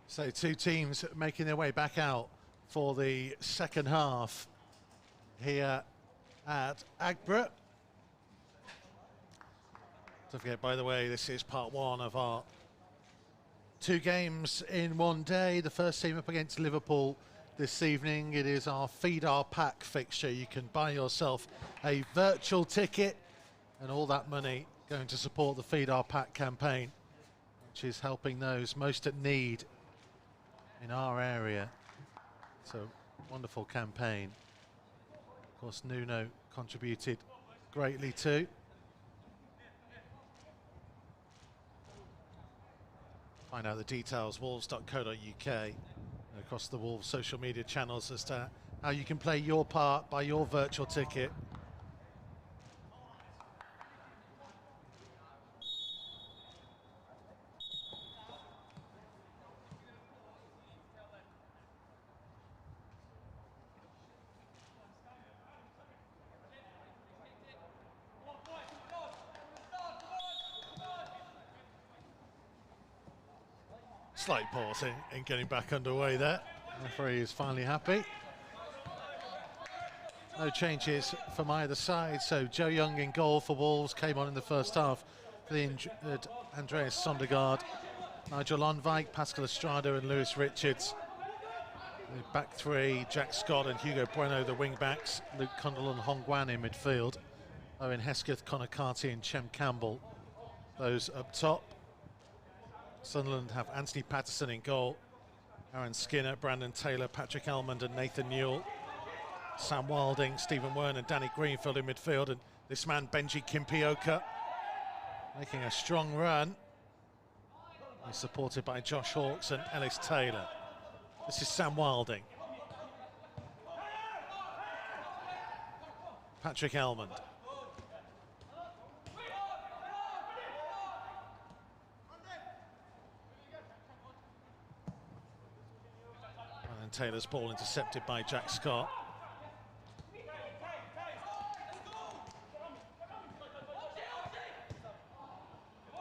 So two teams making their way back out for the second half here at Agborough. Don't forget, by the way, this is part one of our 2 games in one day. The first team up against Liverpool this evening. It is our Feed Our Pack fixture. You can buy yourself a virtual ticket and all that money going to support the Feed Our Pack campaign, which is helping those most at need in our area. It's a wonderful campaign. Of course, Nuno contributed greatly too. Find out the details, wolves.co.uk, and across the Wolves social media channels as to how you can play your part, buy your virtual ticket. Slight pause in getting back underway there. The referee is finally happy. No changes from either side, so Joe Young in goal for Wolves, came on in the first half for the injured Andreas Sondergaard. Nigel Lonvijk, Pascal Estrada and Lewis Richards. The back three, Jack Scott and Hugo Bueno, the wing backs. Luke Cundle and Hong Guan in midfield. Owen Hesketh, Connor Carty and Chem Campbell, those up top. Sunderland have Anthony Patterson in goal, Aaron Skinner, Brandon Taylor, Patrick Elmond and Nathan Newell. Sam Wilding, Stephen Wern and Danny Greenfield in midfield, and this man Benji Kimpioka making a strong run. He's supported by Josh Hawkes and Ellis Taylor. This is Sam Wilding. Patrick Elmond. And Taylor's ball intercepted by Jack Scott.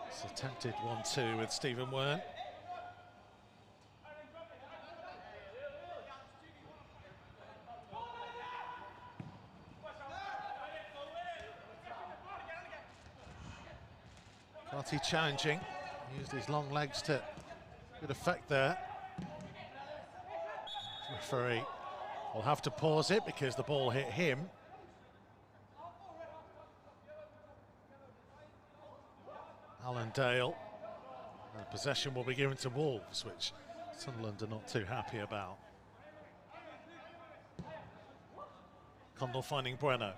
It's attempted 1-2 with Stephen Wern. Carty challenging, used his long legs to good effect there. The referee will have to pause it because the ball hit him. Alan Dale. And possession will be given to Wolves, which Sunderland are not too happy about. Condell finding Bueno.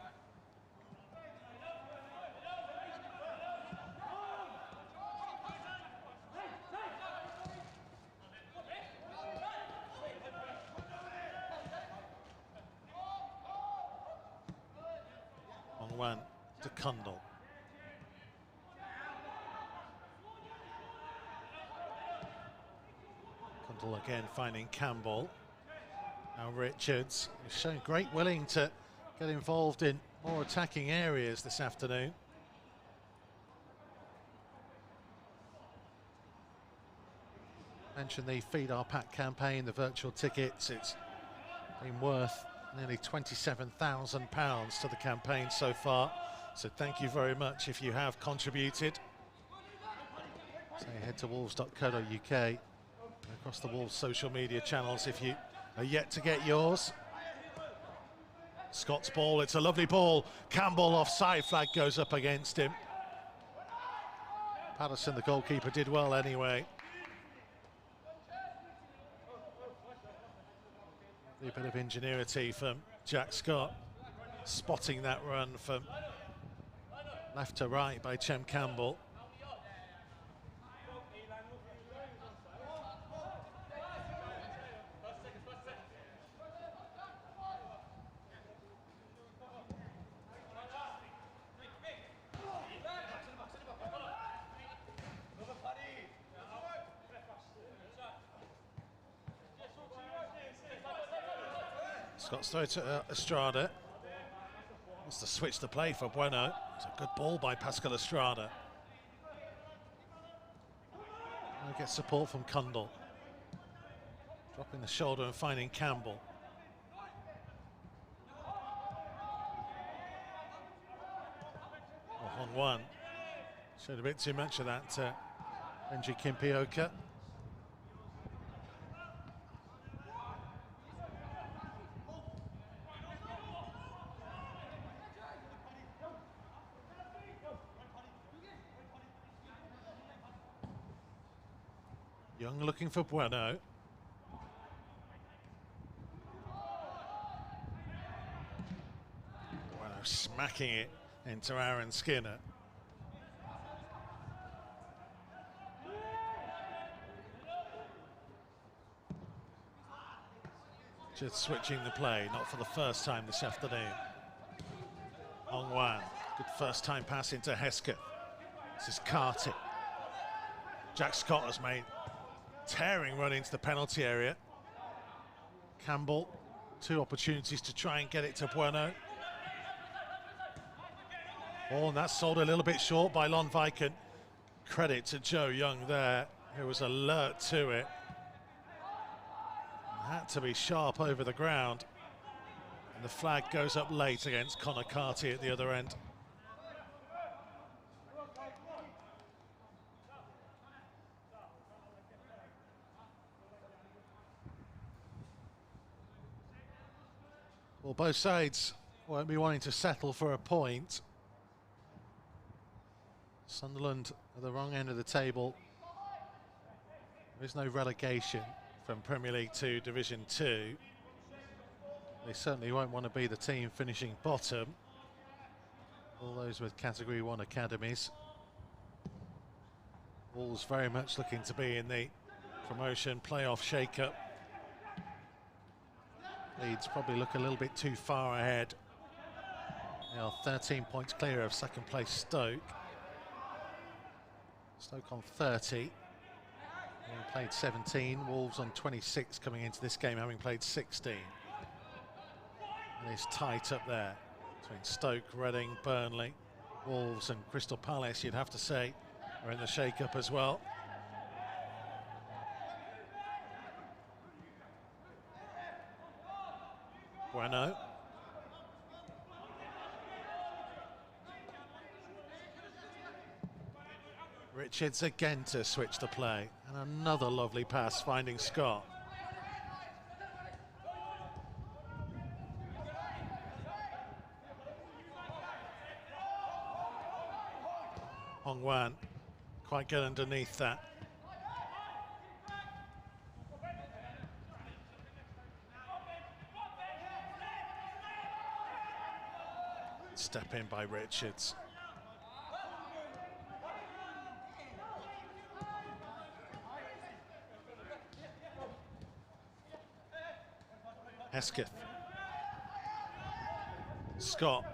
Wan to Cundle. Cundle again finding Campbell. Now Richards is showing great willing to get involved in more attacking areas this afternoon. Mentioned the Feed Our Pack campaign, the virtual tickets. It's been worth nearly £27,000 to the campaign so far. So thank you very much if you have contributed. So head to wolves.co.uk and across the Wolves social media channels if you are yet to get yours. Scott's ball, it's a lovely ball. Campbell offside flag goes up against him. Patterson, the goalkeeper, did well anyway. A bit of ingenuity from Jack Scott, spotting that run from left to right by Chem Campbell. Scott's throw to Estrada. Wants to switch the play for Bueno. It's a good ball by Pascal Estrada. And gets support from Cundle. Dropping the shoulder and finding Campbell. On one. Showed a bit too much of that Benji Kimpioka. Young looking for Bueno. Bueno smacking it into Aaron Skinner. Just switching the play, not for the first time this afternoon. Hong Wan, good first time pass into Hesketh. This is Carty. Jack Scott has made tearing run into the penalty area. Campbell, 2 opportunities to try and get it to Bueno. Oh, and that's sold a little bit short by Lon Viken. Credit to Joe Young there, who was alert to it. Had to be sharp over the ground. And the flag goes up late against Connor Carty at the other end. Well, both sides won't be wanting to settle for a point. Sunderland at the wrong end of the table. There is no relegation from Premier League 2 Division 2. They certainly won't want to be the team finishing bottom. All those with Category 1 academies. Wolves very much looking to be in the promotion playoff shake-up. Leeds probably look a little bit too far ahead. They are 13 points clear of second place Stoke. Stoke on 30. Having played 17, Wolves on 26 coming into this game, having played 16. And it's tight up there between Stoke, Reading, Burnley, Wolves and Crystal Palace, you'd have to say, are in the shake-up as well. Bueno. Richards again to switch the play, and another lovely pass finding Scott. Hong Wan quite get underneath that. Step in by Richards. Hesketh. Scott.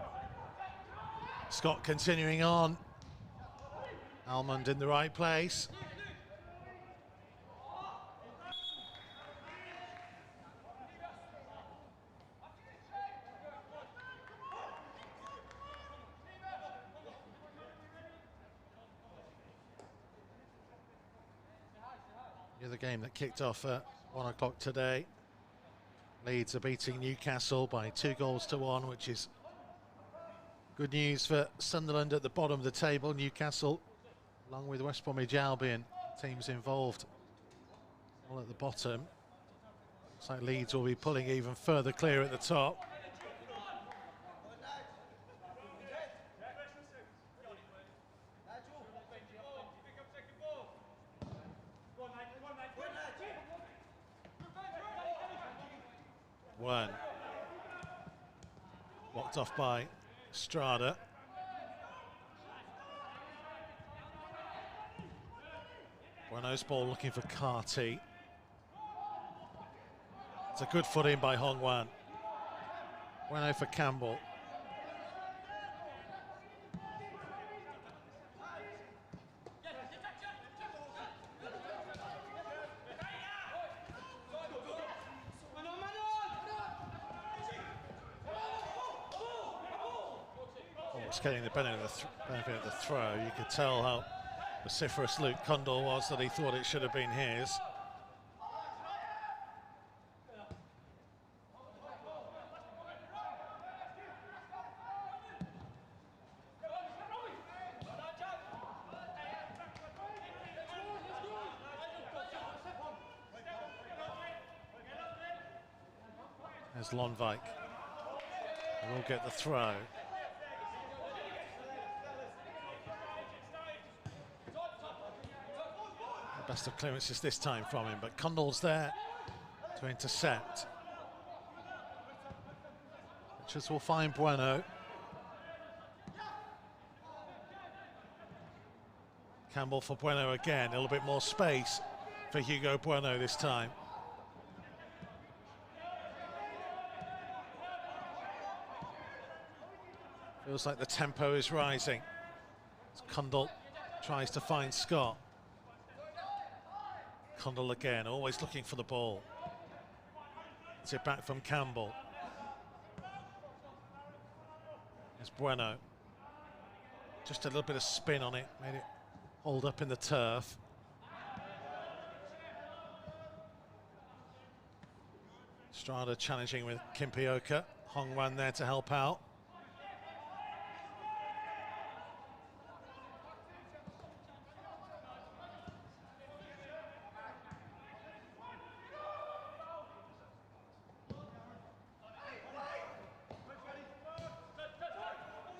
Scott continuing on. Almond in the right place. The other game that kicked off at 1 o'clock today. Leeds are beating Newcastle by 2-1, which is good news for Sunderland at the bottom of the table. Newcastle, along with West Bromwich Albion, teams involved all at the bottom. Looks like Leeds will be pulling even further clear at the top. One. Blocked off by Strada. Bueno's ball looking for Carty. It's a good foot in by Hong Wan. Bueno for Campbell. Getting the benefit of the throw. You could tell how vociferous Luke Cundall was that he thought it should have been his. There's Lonvik. He will get the throw. The best of clearances this time from him, but Condell's there to intercept. Richards will find Bueno. Campbell for Bueno again, a little bit more space for Hugo Bueno this time. Feels like the tempo is rising as Condell tries to find Scott. Condell again, always looking for the ball. It's it back from Campbell. There's Bueno. Just a little bit of spin on it, made it hold up in the turf. Strada challenging with Kimpioka. Hongwan there to help out.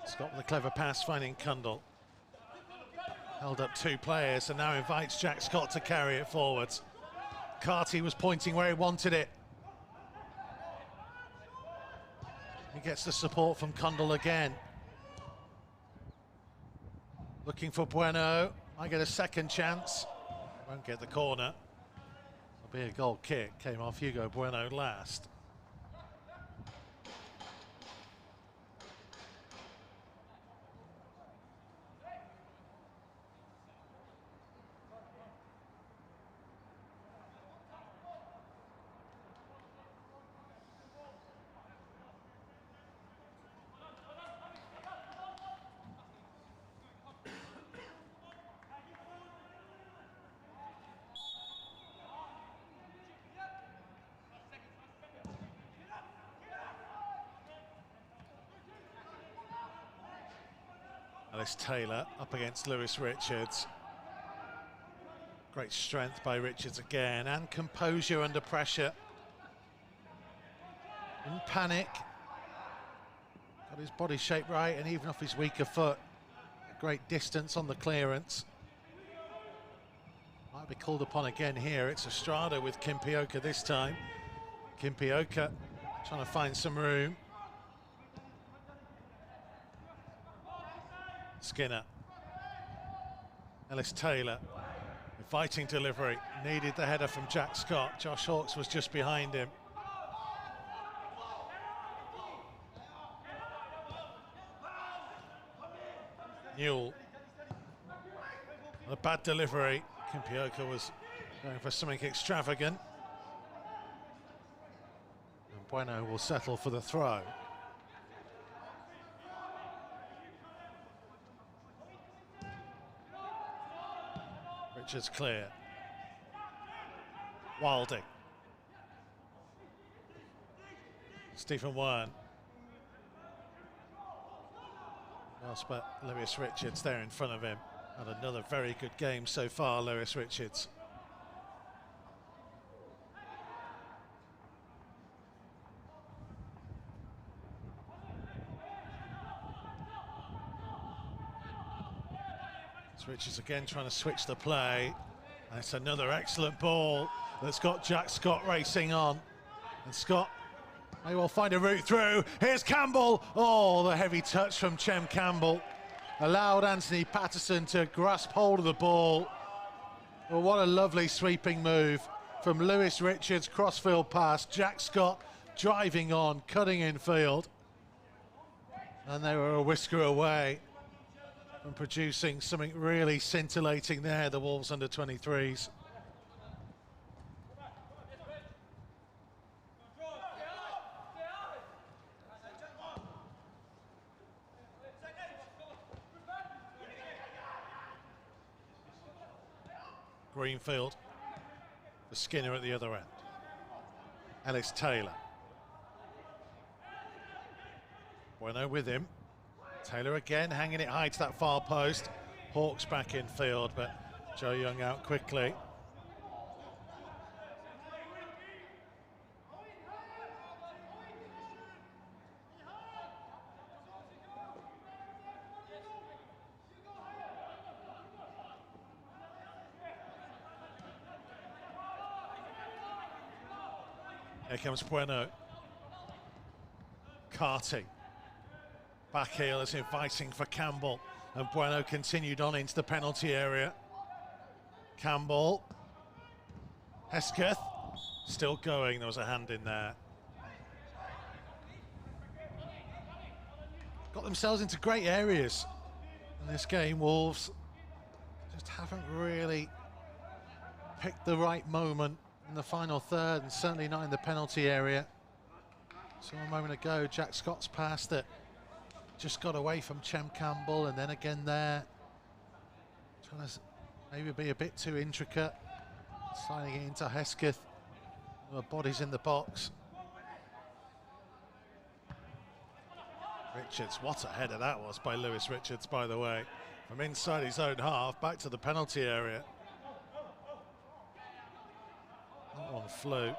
Scott with a clever pass, finding Condell. Held up two players and now invites Jack Scott to carry it forwards. Carty was pointing where he wanted it. He gets the support from Condell again. Looking for Bueno. Might get a second chance. Won't get the corner. It'll be a goal kick. Came off Hugo Bueno last. Ellis Taylor up against Lewis Richards. Great strength by Richards again, and composure under pressure. In panic. Got his body shape right, and even off his weaker foot. A great distance on the clearance. Might be called upon again here. It's Estrada with Kimpioka this time. Kimpioka trying to find some room. Skinner. Ellis Taylor. Fighting delivery. Needed the header from Jack Scott. Josh Hawkes was just behind him. Newell. A bad delivery. Kimpioka was going for something extravagant. And Bueno will settle for the throw. Richards clear. Wilding. Stephen Wern. But Lewis Richards there in front of him. Had another very good game so far, Lewis Richards. Richards again trying to switch the play. And it's another excellent ball that's got Jack Scott racing on. And Scott may well find a route through. Here's Campbell. Oh, the heavy touch from Chem Campbell. Allowed Anthony Patterson to grasp hold of the ball. Well, what a lovely sweeping move from Lewis Richards. Crossfield pass. Jack Scott driving on, cutting in field. And they were a whisker away from producing something really scintillating there, the Wolves under-23s. Greenfield, the Skinner at the other end. Ellis Taylor. Bueno with him. Taylor again hanging it high to that far post. Hawks back in field, but Joe Young out quickly. Here comes Bueno. Carty. Back heel is inviting for Campbell. And Bueno continued on into the penalty area. Campbell. Hesketh. Still going. There was a hand in there. Got themselves into great areas in this game. Wolves just haven't really picked the right moment in the final third, and certainly not in the penalty area. So a moment ago, Jack Scott's pass that just got away from Chem Campbell, and then again there, trying to maybe be a bit too intricate, sliding it into Hesketh. The body's in the box. Richards, what a header that was by Lewis Richards, by the way. From inside his own half, back to the penalty area. That one flew.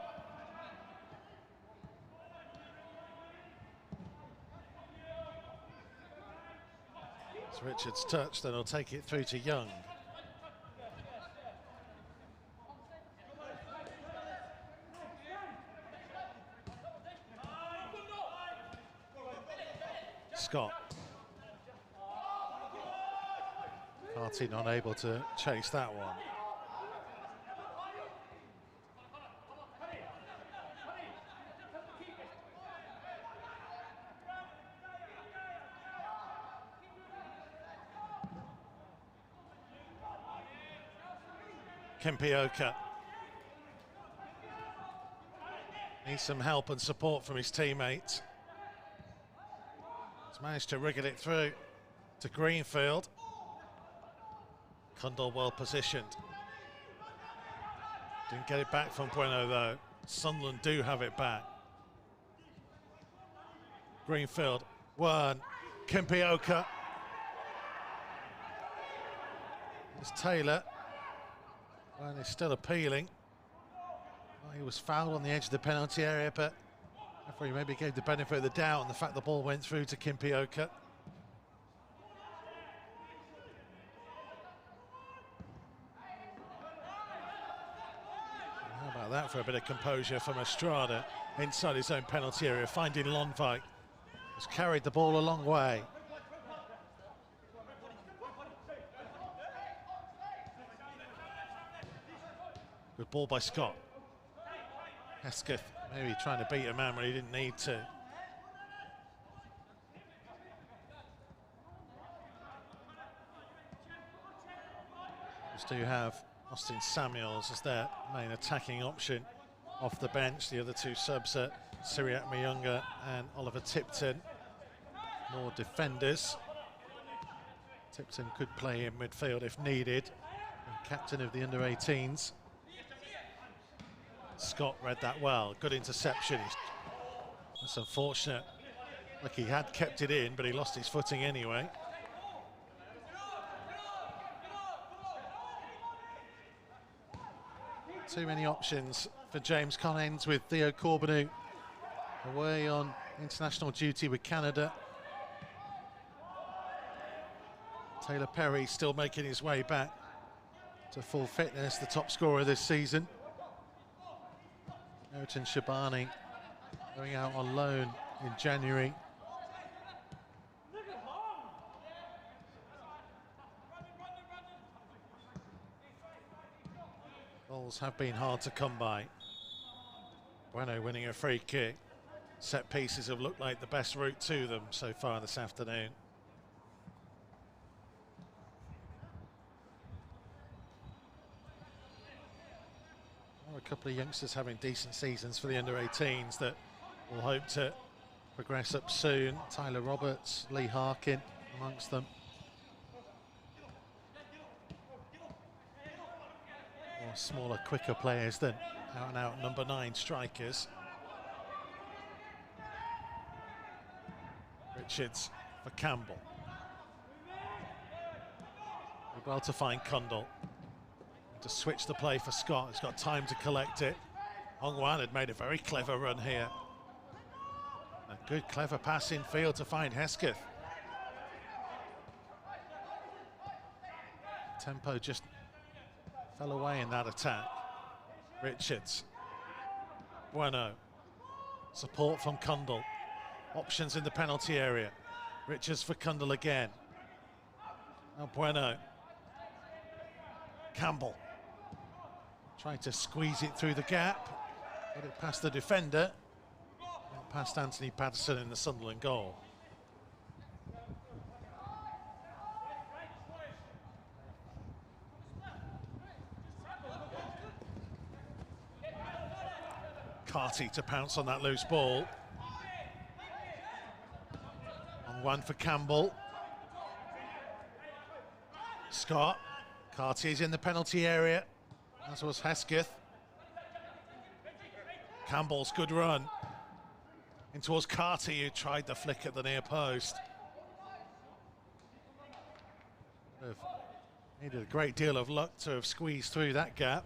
It's Richards' touch, then he'll take it through to Young. Scott. Carty not able to chase that one. Kimpioka needs some help and support from his teammates. He's managed to wriggle it through to Greenfield. Cundall well positioned. Didn't get it back from Bueno though. Sunderland do have it back. Greenfield, one. Kimpioka. It's Taylor. Well, he's still appealing. Well, he was fouled on the edge of the penalty area, but referee maybe gave the benefit of the doubt on the fact the ball went through to Kimpioka. How about that for a bit of composure from Estrada inside his own penalty area, finding Lonvik. Has carried the ball a long way. Good ball by Scott. Hesketh maybe trying to beat a man when he didn't need to. Just do have Austin Samuels as their main attacking option off the bench. The other two subs are Syriac Mayunga and Oliver Tipton. More defenders. Tipton could play in midfield if needed. And captain of the under-18s. Scott read that well. Good interception. That's unfortunate. Look, he had kept it in, but he lost his footing anyway. Too many options for James Collins with Theo Corbeanu away on international duty with Canada. Taylor Perry still making his way back to full fitness, the top scorer this season. Eriton Shabani going out on loan in January. Goals have been hard to come by. Bueno winning a free kick. Set pieces have looked like the best route to them so far this afternoon. A couple of youngsters having decent seasons for the under-18s that will hope to progress up soon. Tyler Roberts, Lee Harkin amongst them. More smaller, quicker players than out-and-out number 9 strikers. Richards for Campbell. Well to find Cundall. To switch the play for Scott. He's got time to collect it. Hong Wan had made a very clever run here. A good, clever pass in field to find Hesketh. Tempo just fell away in that attack. Richards. Bueno. Support from Cundall. Options in the penalty area. Richards for Cundall again. Now Bueno. Campbell. Trying to squeeze it through the gap. Get it past the defender. Not past Anthony Patterson in the Sunderland goal. Carty to pounce on that loose ball. On one for Campbell. Scott. Carty is in the penalty area, as was Hesketh. Campbell's good run. In towards Carty, who tried the flick at the near post. Needed a great deal of luck to have squeezed through that gap.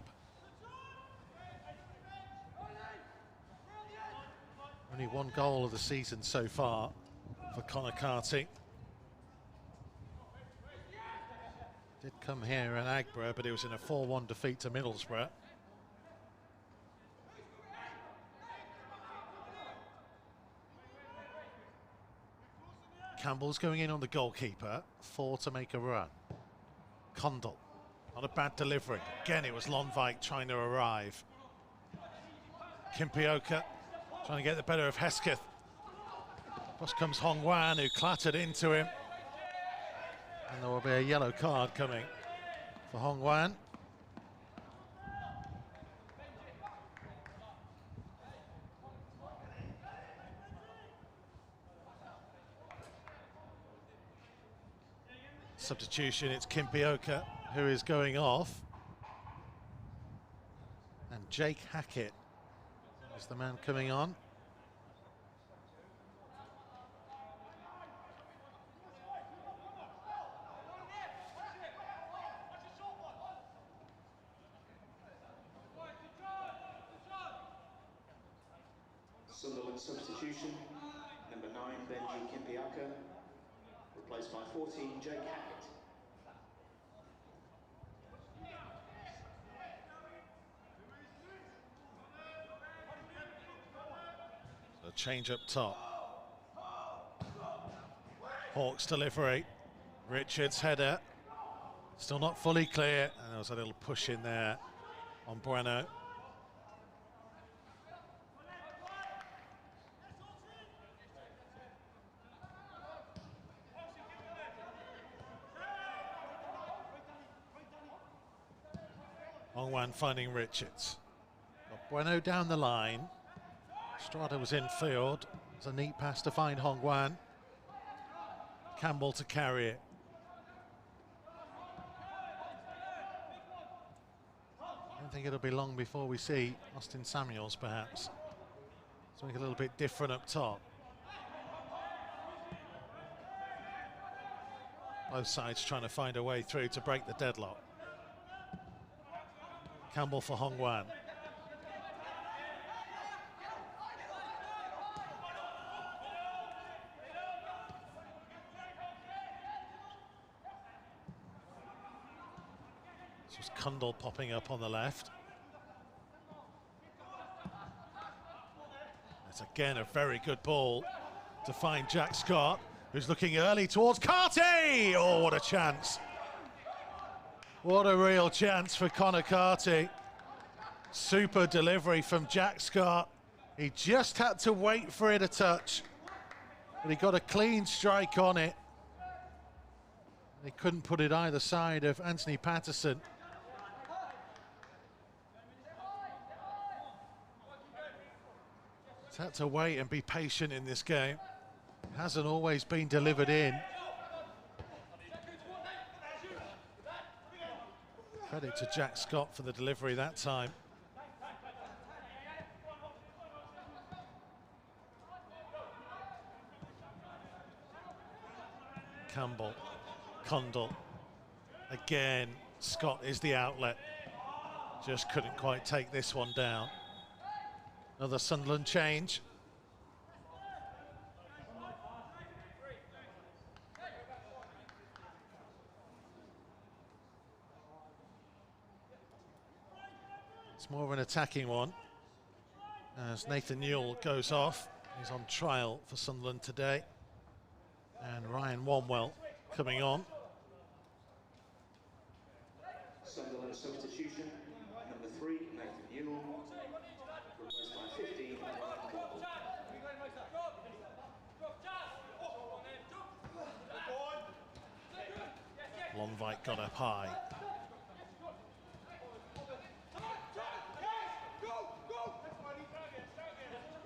Only one goal of the season so far for Conor Carty. Did come here in Agborough, but it was in a 4-1 defeat to Middlesbrough. Campbell's going in on the goalkeeper, 4 to make a run. Cundall, not a bad delivery. Again, it was Lonvike trying to arrive. Kimpioka trying to get the better of Hesketh. Across comes Hong Wan, who clattered into him. And there will be a yellow card coming for Hong Wan. Substitution, it's Kimpioka who is going off. And Jake Hackett is the man coming on. Sunderland substitution, number 9 Benji Kimpioka, replaced by 14 Jake Hackett. So change up top. Hawks delivery. Richards header. Still not fully clear. And there was a little push in there on Bueno. Hong Wan finding Richards. Got Bueno down the line. Strada was in field. It's a neat pass to find Hong Wan. Campbell to carry it. I don't think it'll be long before we see Austin Samuels, perhaps. Something a little bit different up top. Both sides trying to find a way through to break the deadlock. Campbell for Hong Wan. This was Cundall popping up on the left. It's again a very good ball to find Jack Scott, who's looking early towards Carty. Oh, what a chance. What a real chance for Conor Carty. Super delivery from Jack Scott. He just had to wait for it a touch, but he got a clean strike on it. He couldn't put it either side of Anthony Patterson. He's had to wait and be patient in this game. It hasn't always been delivered in. Credit to Jack Scott for the delivery that time. Campbell, Cundall. Again, Scott is the outlet. Just couldn't quite take this one down. Another Sunderland change. It's more of an attacking one. as Nathan Newell goes off. He's on trial for Sunderland today. And Ryan Wanwell coming on. Sunderland substitution, number 3, Nathan Newell, replaced by 15, Ryan Campbell. Lonvite got up high.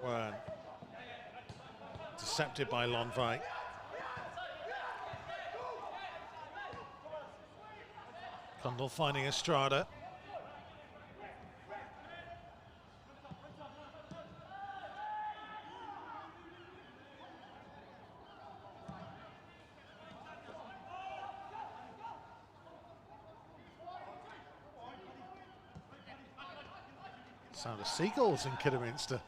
Wern intercepted by Lonvite. Cundall finding Estrada. Sound of seagulls in Kidderminster.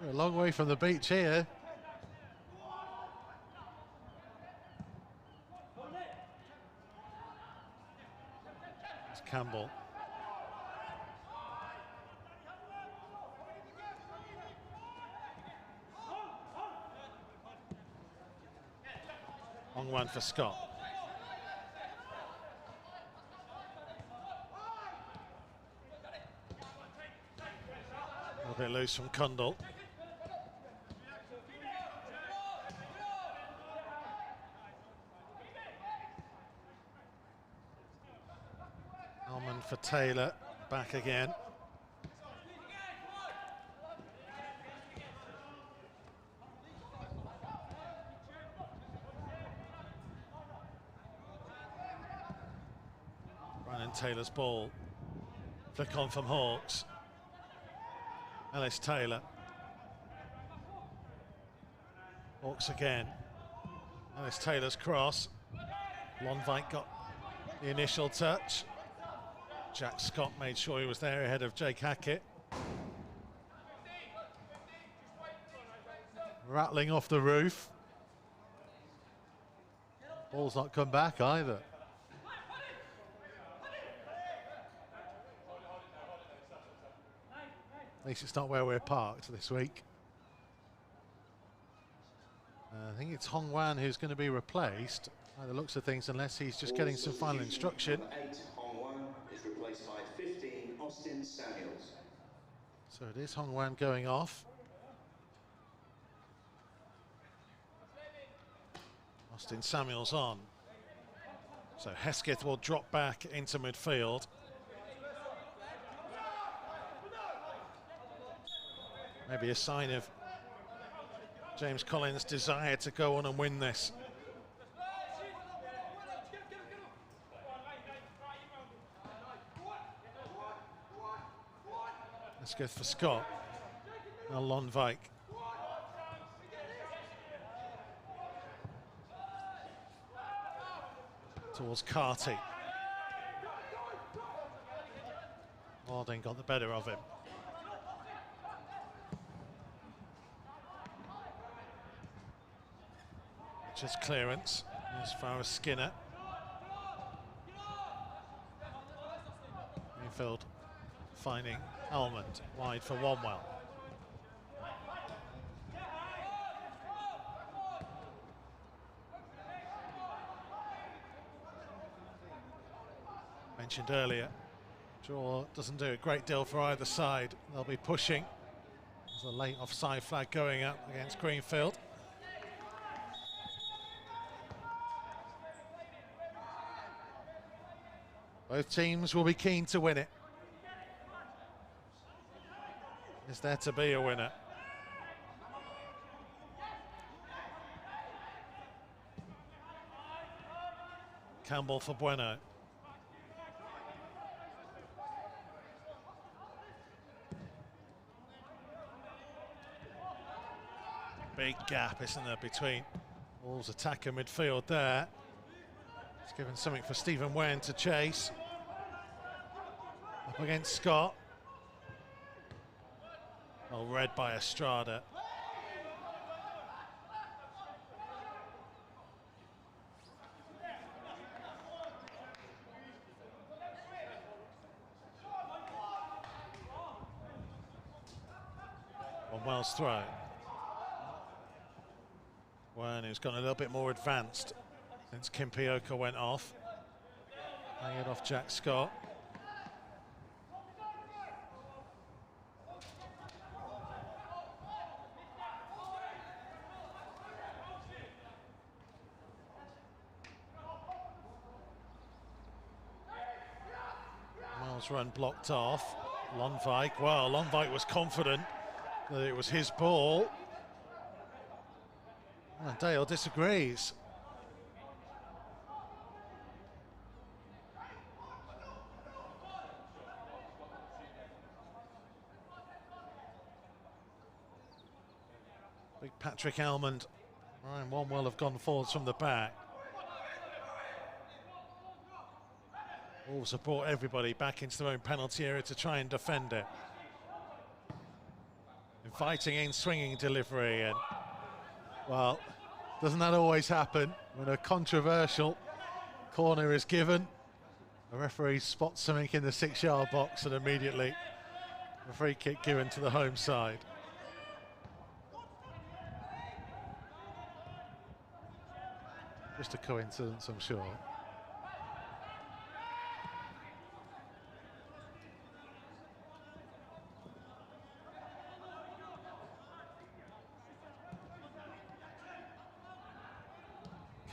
We're a long way from the beach here. It's Campbell. Long one for Scott. A little bit loose from Cundall. Almond for Taylor, back again. Brandon Taylor's ball. Flick on from Hawks. Ellis Taylor. Hawks again. Ellis Taylor's cross. Lonvite got the initial touch. Jack Scott made sure he was there ahead of Jake Hackett. Rattling off the roof. Ball's not come back either. At least it's not where we're parked this week. I think it's Hong Wan who's going to be replaced by the looks of things, unless he's just getting some final instruction. Number 8, Hong Wan, is replaced by 15, Austin Samuels. So it is Hong Wan going off. Austin Samuels on. So Hesketh will drop back into midfield. Maybe a sign of James Collins' desire to go on and win this. Hesketh for Scott. Now Lonvite. Towards Carty. Walding got the better of him. Just clearance as far as Skinner. Greenfield finding Almond wide for Wanwell. Mentioned earlier, draw doesn't do a great deal for either side. They'll be pushing. There's a late offside flag going up against Greenfield. Both teams will be keen to win it. Is there to be a winner? Campbell for Bueno. Big gap, isn't there, between Wolves' attack and midfield there. It's given something for Stephen Wen to chase. Up against Scott. Well read by Estrada. on Wells' throw. Wern, who's gone a little bit more advanced since Kimpioka went off. Playing it off Jack Scott. Miles' run blocked off. Lonvik, well, Lonvik was confident that it was his ball. And Dale disagrees. Big Patrick Almond. Ryan Wanwell have gone forwards from the back. Wolves have brought everybody back into their own penalty area to try and defend it. Inviting in swinging delivery, and well, doesn't that always happen when a controversial corner is given? The referee spots something in the 6-yard box and immediately a free kick given to the home side. Just a coincidence, I'm sure.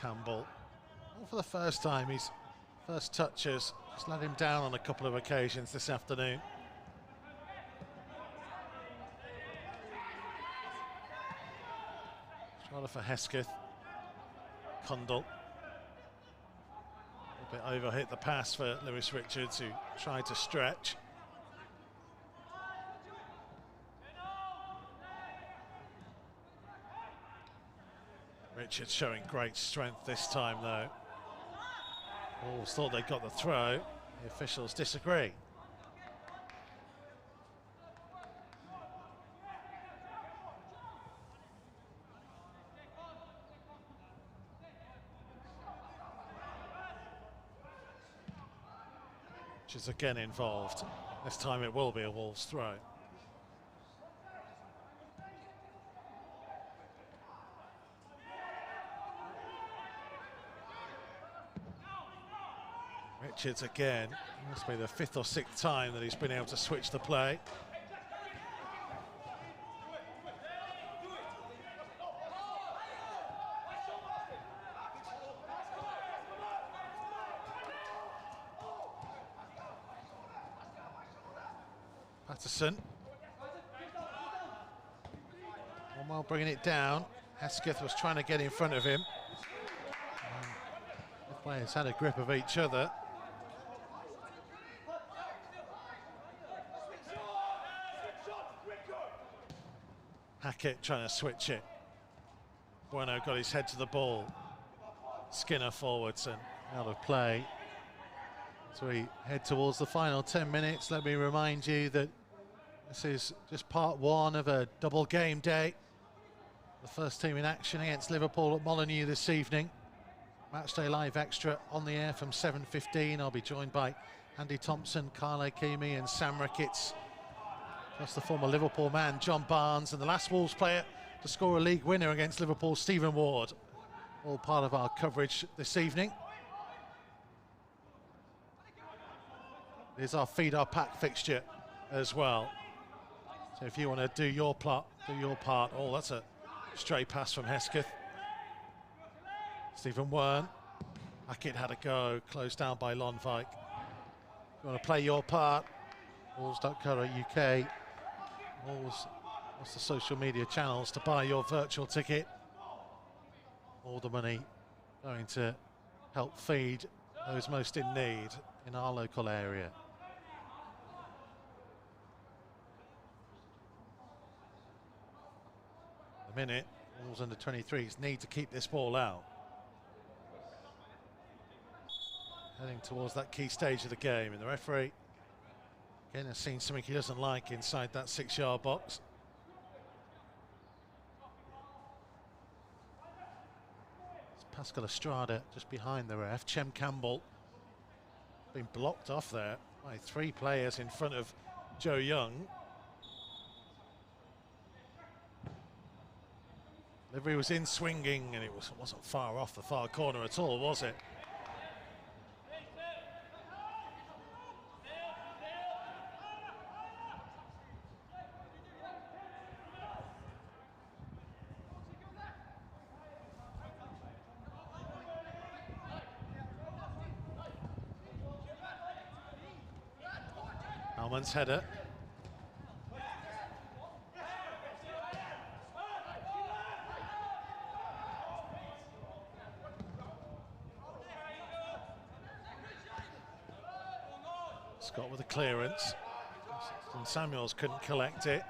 Campbell, well, for the first time, his first touches just let him down on a couple of occasions this afternoon. Try for Hesketh. Condell. A bit overhit the pass for Lewis Richards, who tried to stretch. Richards showing great strength this time, though. Wolves thought they got the throw. The officials disagree. Richards again involved. This time it will be a Wolves throw. Richards again. Must be the 5th or 6th time that he's been able to switch the play. Patterson. While bringing it down. Hesketh was trying to get in front of him. The players had a grip of each other. Hackett trying to switch it. Bueno got his head to the ball. Skinner forwards and out of play. So we head towards the final 10 minutes. Let me remind you that this is just part one of a double game day. The first team in action against Liverpool at Molineux this evening. Matchday Live Extra on the air from 7:15. I'll be joined by Andy Thompson, Kyle Akemi and Sam Ricketts, plus the former Liverpool man John Barnes, and the last Wolves player to score a league winner against Liverpool, Stephen Ward. All part of our coverage this evening. Here's our Feed Our Pack fixture as well. So if you want to do your part. Oh, that's a stray pass from Hesketh. Stephen Wern. Hackett had a go, closed down by Lonvik. If you want to play your part, Wolves.co.uk. Wolves, what's the social media channels to buy your virtual ticket? All the money going to help feed those most in need in our local area. A minute, Wolves under 23s need to keep this ball out. Heading towards that key stage of the game, and the referee again has seen something he doesn't like inside that 6-yard box. It's Pascal Estrada just behind the ref. Chem Campbell been blocked off there by 3 players in front of Joe Young. Delivery was in swinging, and it wasn't far off the far corner at all, was it? Almond's header. Scott with a clearance. And Samuels couldn't collect it.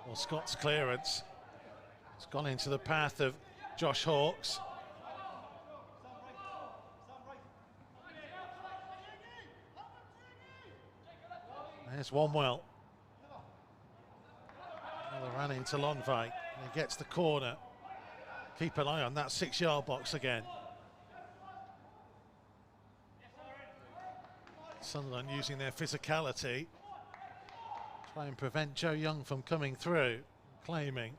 Well, Scott's clearance. It's gone into the path of Josh Hawkes. There's Wanwell. Another ran into Lonvike. He gets the corner. Keep an eye on that 6-yard box again. Sunderland using their physicality. Try and prevent Joe Young from coming through, claiming.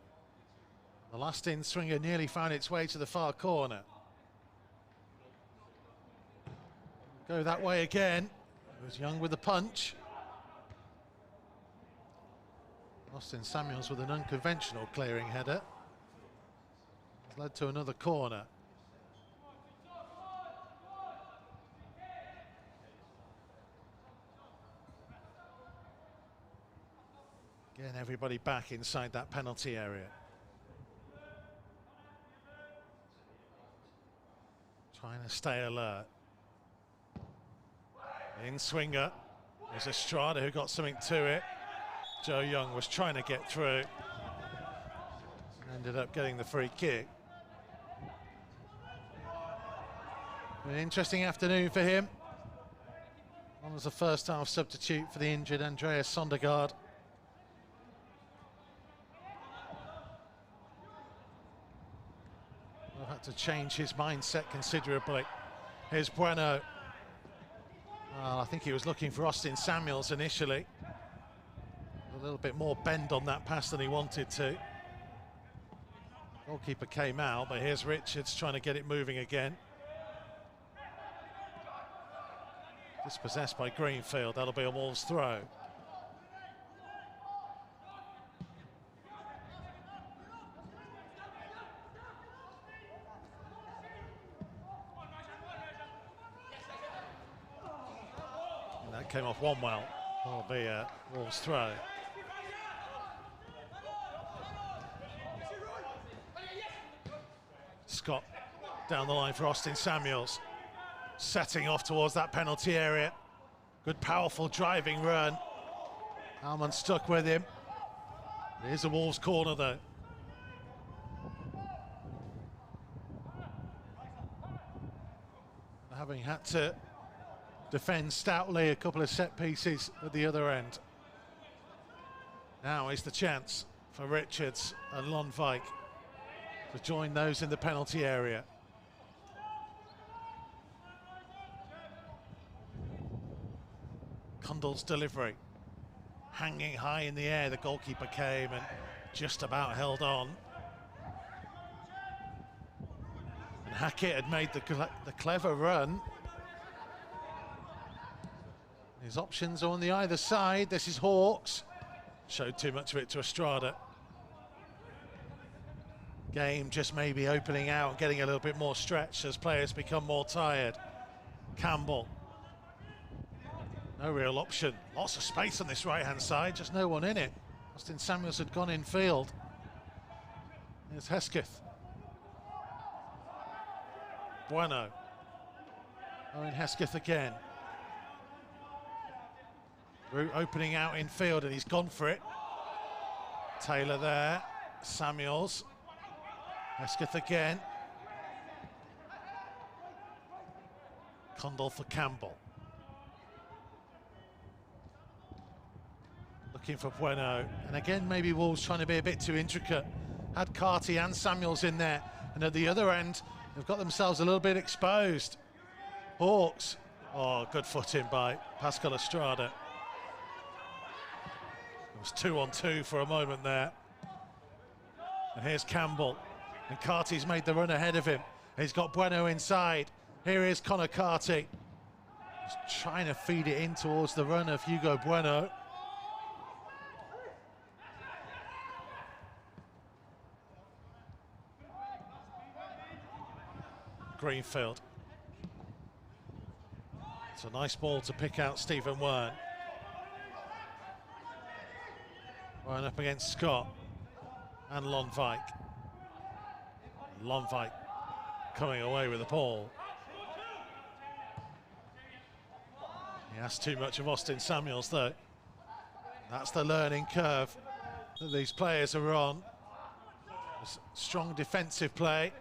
The last in swinger nearly found its way to the far corner. Go that way again. It was Young with the punch. Austin Samuels with an unconventional clearing header. It's led to another corner. Again, everybody back inside that penalty area. Trying to stay alert. In swinger. There's Estrada who got something to it. Joe Young was trying to get through. Ended up getting the free kick. An interesting afternoon for him. One was the first half substitute for the injured Andreas Sondergaard. Will have to change his mindset considerably. Here's Bueno. Well, I think he was looking for Austin Samuels initially. A little bit more bend on that pass than he wanted to. Goalkeeper came out, but here's Richards trying to get it moving again. Dispossessed by Greenfield. That'll be a Wolves throw. And that came off Wanwell. That'll be a Wolves throw. Scott down the line for Austin Samuels, setting off towards that penalty area. Good powerful driving run. Almond stuck with him. Here's a Wolves corner though. Having had to defend stoutly a couple of set pieces at the other end. Now is the chance for Richards and Lonvike to join those in the penalty area. Cundall's delivery, hanging high in the air. The goalkeeper came and just about held on. And Hackett had made the clever run. His options are on the either side. This is Hawkes. Showed too much of it to Estrada. Game just maybe opening out, getting a little bit more stretched as players become more tired. Campbell. No real option. Lots of space on this right-hand side, just no one in it. Austin Samuels had gone in field. There's Hesketh. Bueno. Owen Hesketh again. Route opening out in field and he's gone for it. Taylor there. Samuels. Hesketh again. Cundall for Campbell. Looking for Bueno. And again, maybe Wolves trying to be a bit too intricate. Had Carty and Samuels in there. And at the other end, they've got themselves a little bit exposed. Hawkes. Oh, good footing by Pascal Estrada. It was 2-on-2 for a moment there. And here's Campbell. And Carty's made the run ahead of him. He's got Bueno inside. Here is Connor Carty. Just trying to feed it in towards the run of Hugo Bueno. Greenfield. It's a nice ball to pick out Stephen Wern. Wern up against Scott and Lonvik. Lonvik coming away with the ball. He has too much of Austin Samuels though. That's the learning curve that these players are on. Strong defensive play.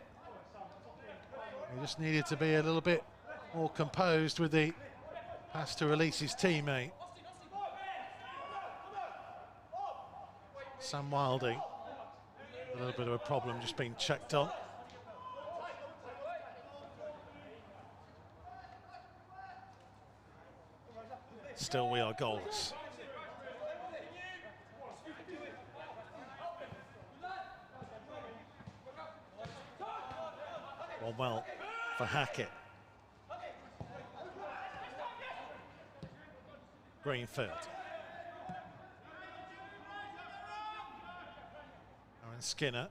He just needed to be a little bit more composed with the pass to release his teammate. Sam Wilding, a little bit of a problem just being checked on. Still we are goalless. One well for Hackett. Greenfield. Aaron Skinner.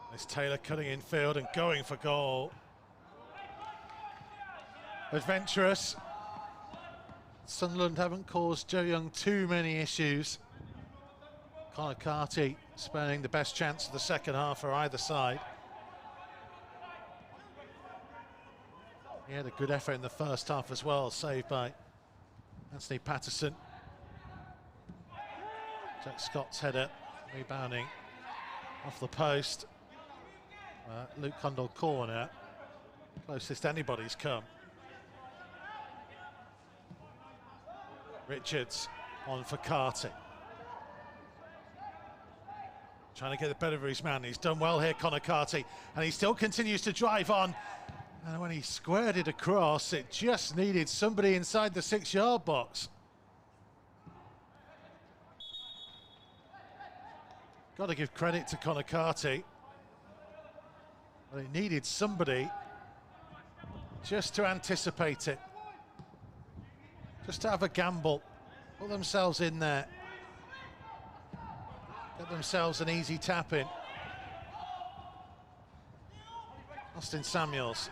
There's Taylor cutting in field and going for goal. Adventurous. Sunderland haven't caused Joe Young too many issues. Connor Carty spending the best chance of the second half for either side. He had a good effort in the first half as well, saved by Anthony Patterson. Jack Scott's header, rebounding off the post. Luke Cundall corner, closest anybody's come. Richards on for Carty. Trying to get the better of his man. He's done well here, Connor Carty, and he still continues to drive on. And when he squared it across, it just needed somebody inside the 6-yard box. Got to give credit to Connor Carty. But it needed somebody just to anticipate it. Just to have a gamble. Put themselves in there. Get themselves an easy tap in. Austin Samuels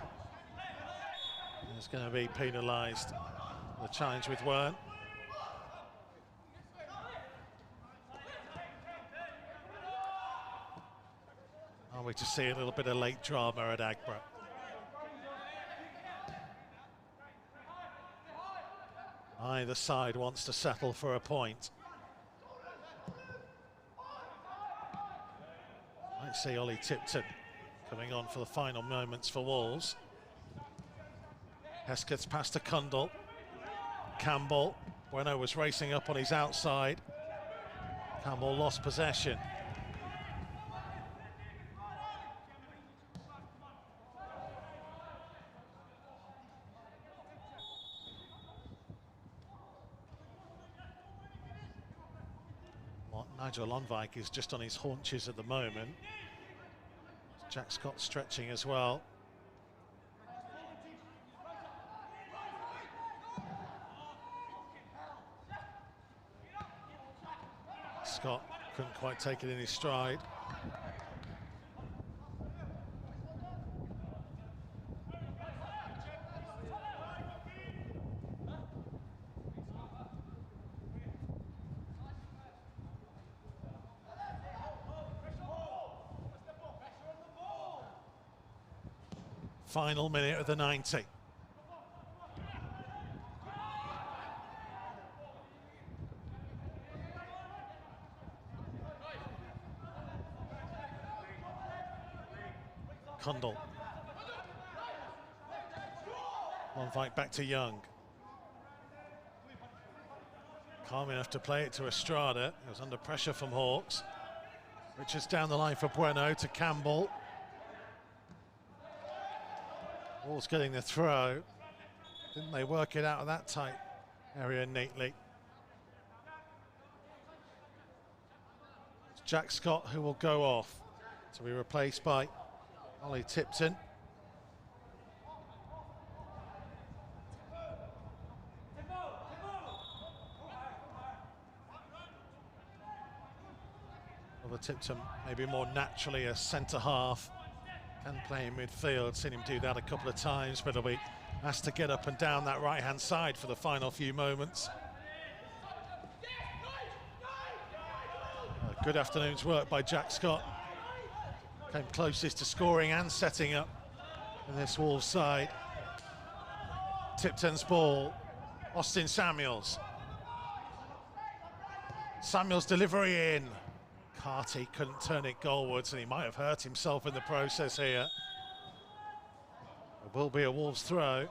is going to be penalised. The challenge with Wern. Are we to see a little bit of late drama at Agbra? Either side wants to settle for a point. Might see Ollie Tipton coming on for the final moments for Wolves. Heskett's pass to Cundall. Campbell. Bueno was racing up on his outside. Campbell lost possession. Nigel Lonvik is just on his haunches at the moment. Jack Scott stretching as well. Scott couldn't quite take it in his stride. Final minute of the 90. Cundall. One fight back to Young. Calm enough to play it to Estrada. He was under pressure from Hawks. Richards down the line for Bueno to Campbell. Wolves getting the throw. Didn't they work it out of that tight area neatly? Jack Scott, who will go off to be replaced by Ollie Tipton. Oliver Tipton maybe more naturally a centre half, can play in midfield, seen him do that a couple of times, but he'll be asked to get up and down that right hand side for the final few moments. Good afternoon's work by Jack Scott. Came closest to scoring and setting up in this Wolves side. Tipton's ball, Austin Samuels. Samuels delivery in. Carty couldn't turn it goalwards, and he might have hurt himself in the process here. It will be a Wolves throw.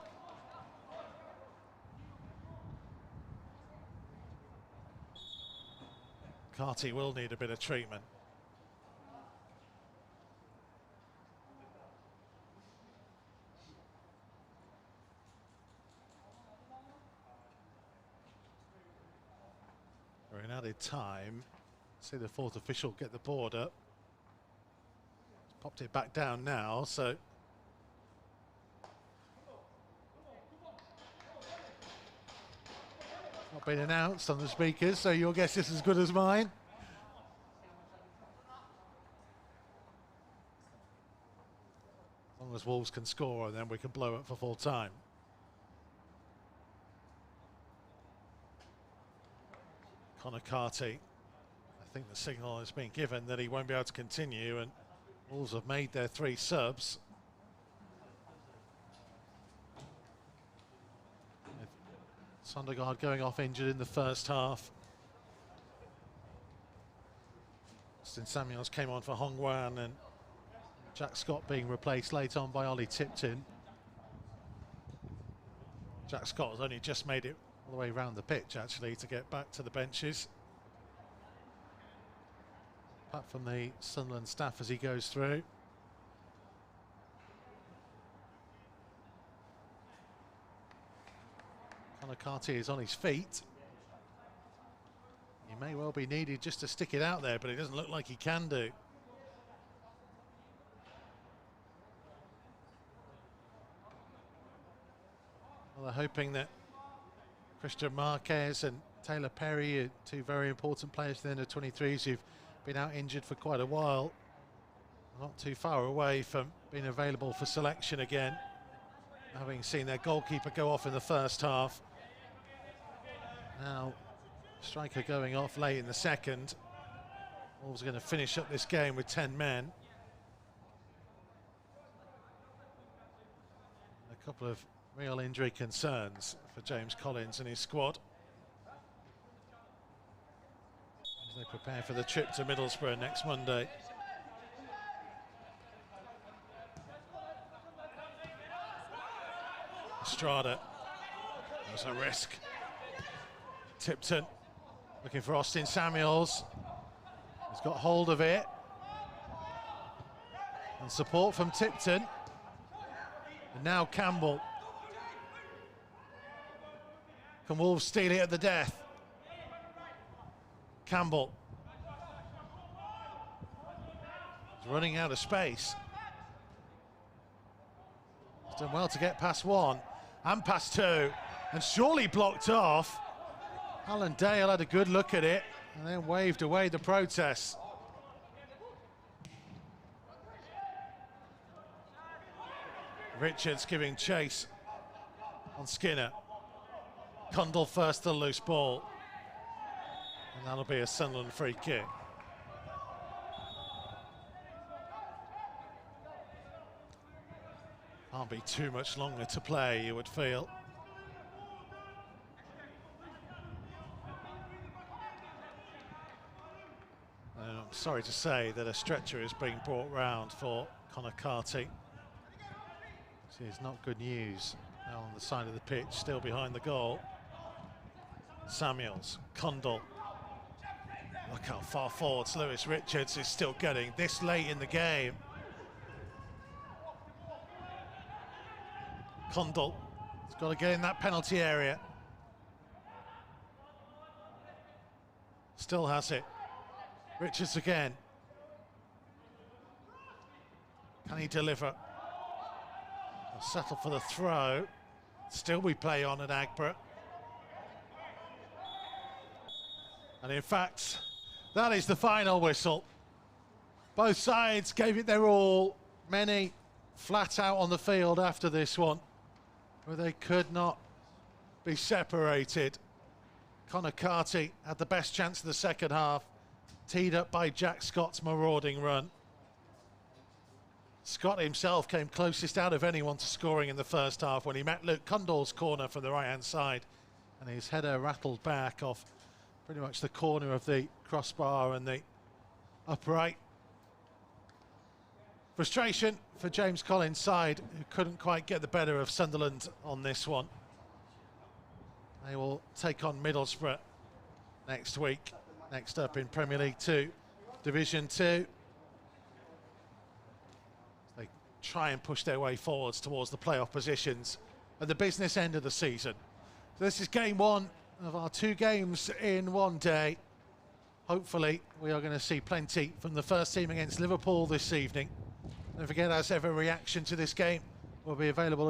Carty will need a bit of treatment. For an added time, see the fourth official get the board up. He's popped it back down now, so not been announced on the speakers, so your guess is as good as mine. As long as Wolves can score, and then we can blow it for full time. Connor Carty, I think the signal has been given that he won't be able to continue, and Wolves have made their 3 subs. Sunderland going off injured in the first half. Austin Samuels came on for Hong Wan, and Jack Scott being replaced late on by Ollie Tipton. Jack Scott has only just made it all the way around the pitch actually to get back to the benches. Back from the Sunderland staff as he goes through. Connor Carty is on his feet. He may well be needed just to stick it out there, but it doesn't look like he can do. Well, they're hoping that Christian Marquez and Taylor Perry are 2 very important players for the under-23s who've been out injured for quite a while. Not too far away from being available for selection again, having seen their goalkeeper go off in the first half. Now, striker going off late in the second. Wolves are going to finish up this game with 10 men. A couple of real injury concerns for James Collins and his squad as they prepare for the trip to Middlesbrough next Monday. Estrada, there's a risk. Tipton looking for Austin Samuels. He's got hold of it. And support from Tipton. And now Campbell. Can Wolves steal it at the death? Campbell. He's running out of space. He's done well to get past 1 and past 2. And surely blocked off. Alan Dale had a good look at it and then waved away the protests. Richards giving chase on Skinner. Cundall first, the loose ball. And that'll be a Sunderland free kick. Can't be too much longer to play, you would feel. And I'm sorry to say that a stretcher is being brought round for Connor Carty. This is not good news. Now on the side of the pitch, still behind the goal. Samuels, Cundall. Look how far forwards Lewis Richards is still getting this late in the game. Cundall has got to get in that penalty area. Still has it. Richards again. Can he deliver? He'll settle for the throw. Still we play on at Agborough. And in fact, that is the final whistle. Both sides gave it their all. Many flat out on the field after this one, where they could not be separated. Conor Carty had the best chance of the second half, teed up by Jack Scott's marauding run. Scott himself came closest out of anyone to scoring in the first half when he met Luke Cundall's corner from the right-hand side, and his header rattled back off pretty much the corner of the crossbar and the upright. Frustration for James Collins' side, who couldn't quite get the better of Sunderland on this one. They will take on Middlesbrough next week. Next up in Premier League 2, Division 2. They try and push their way forwards towards the playoff positions at the business end of the season. So this is game one of our 2 games in one day. Hopefully we are going to see plenty from the first team against Liverpool this evening. Don't forget, as ever, reaction to this game will be available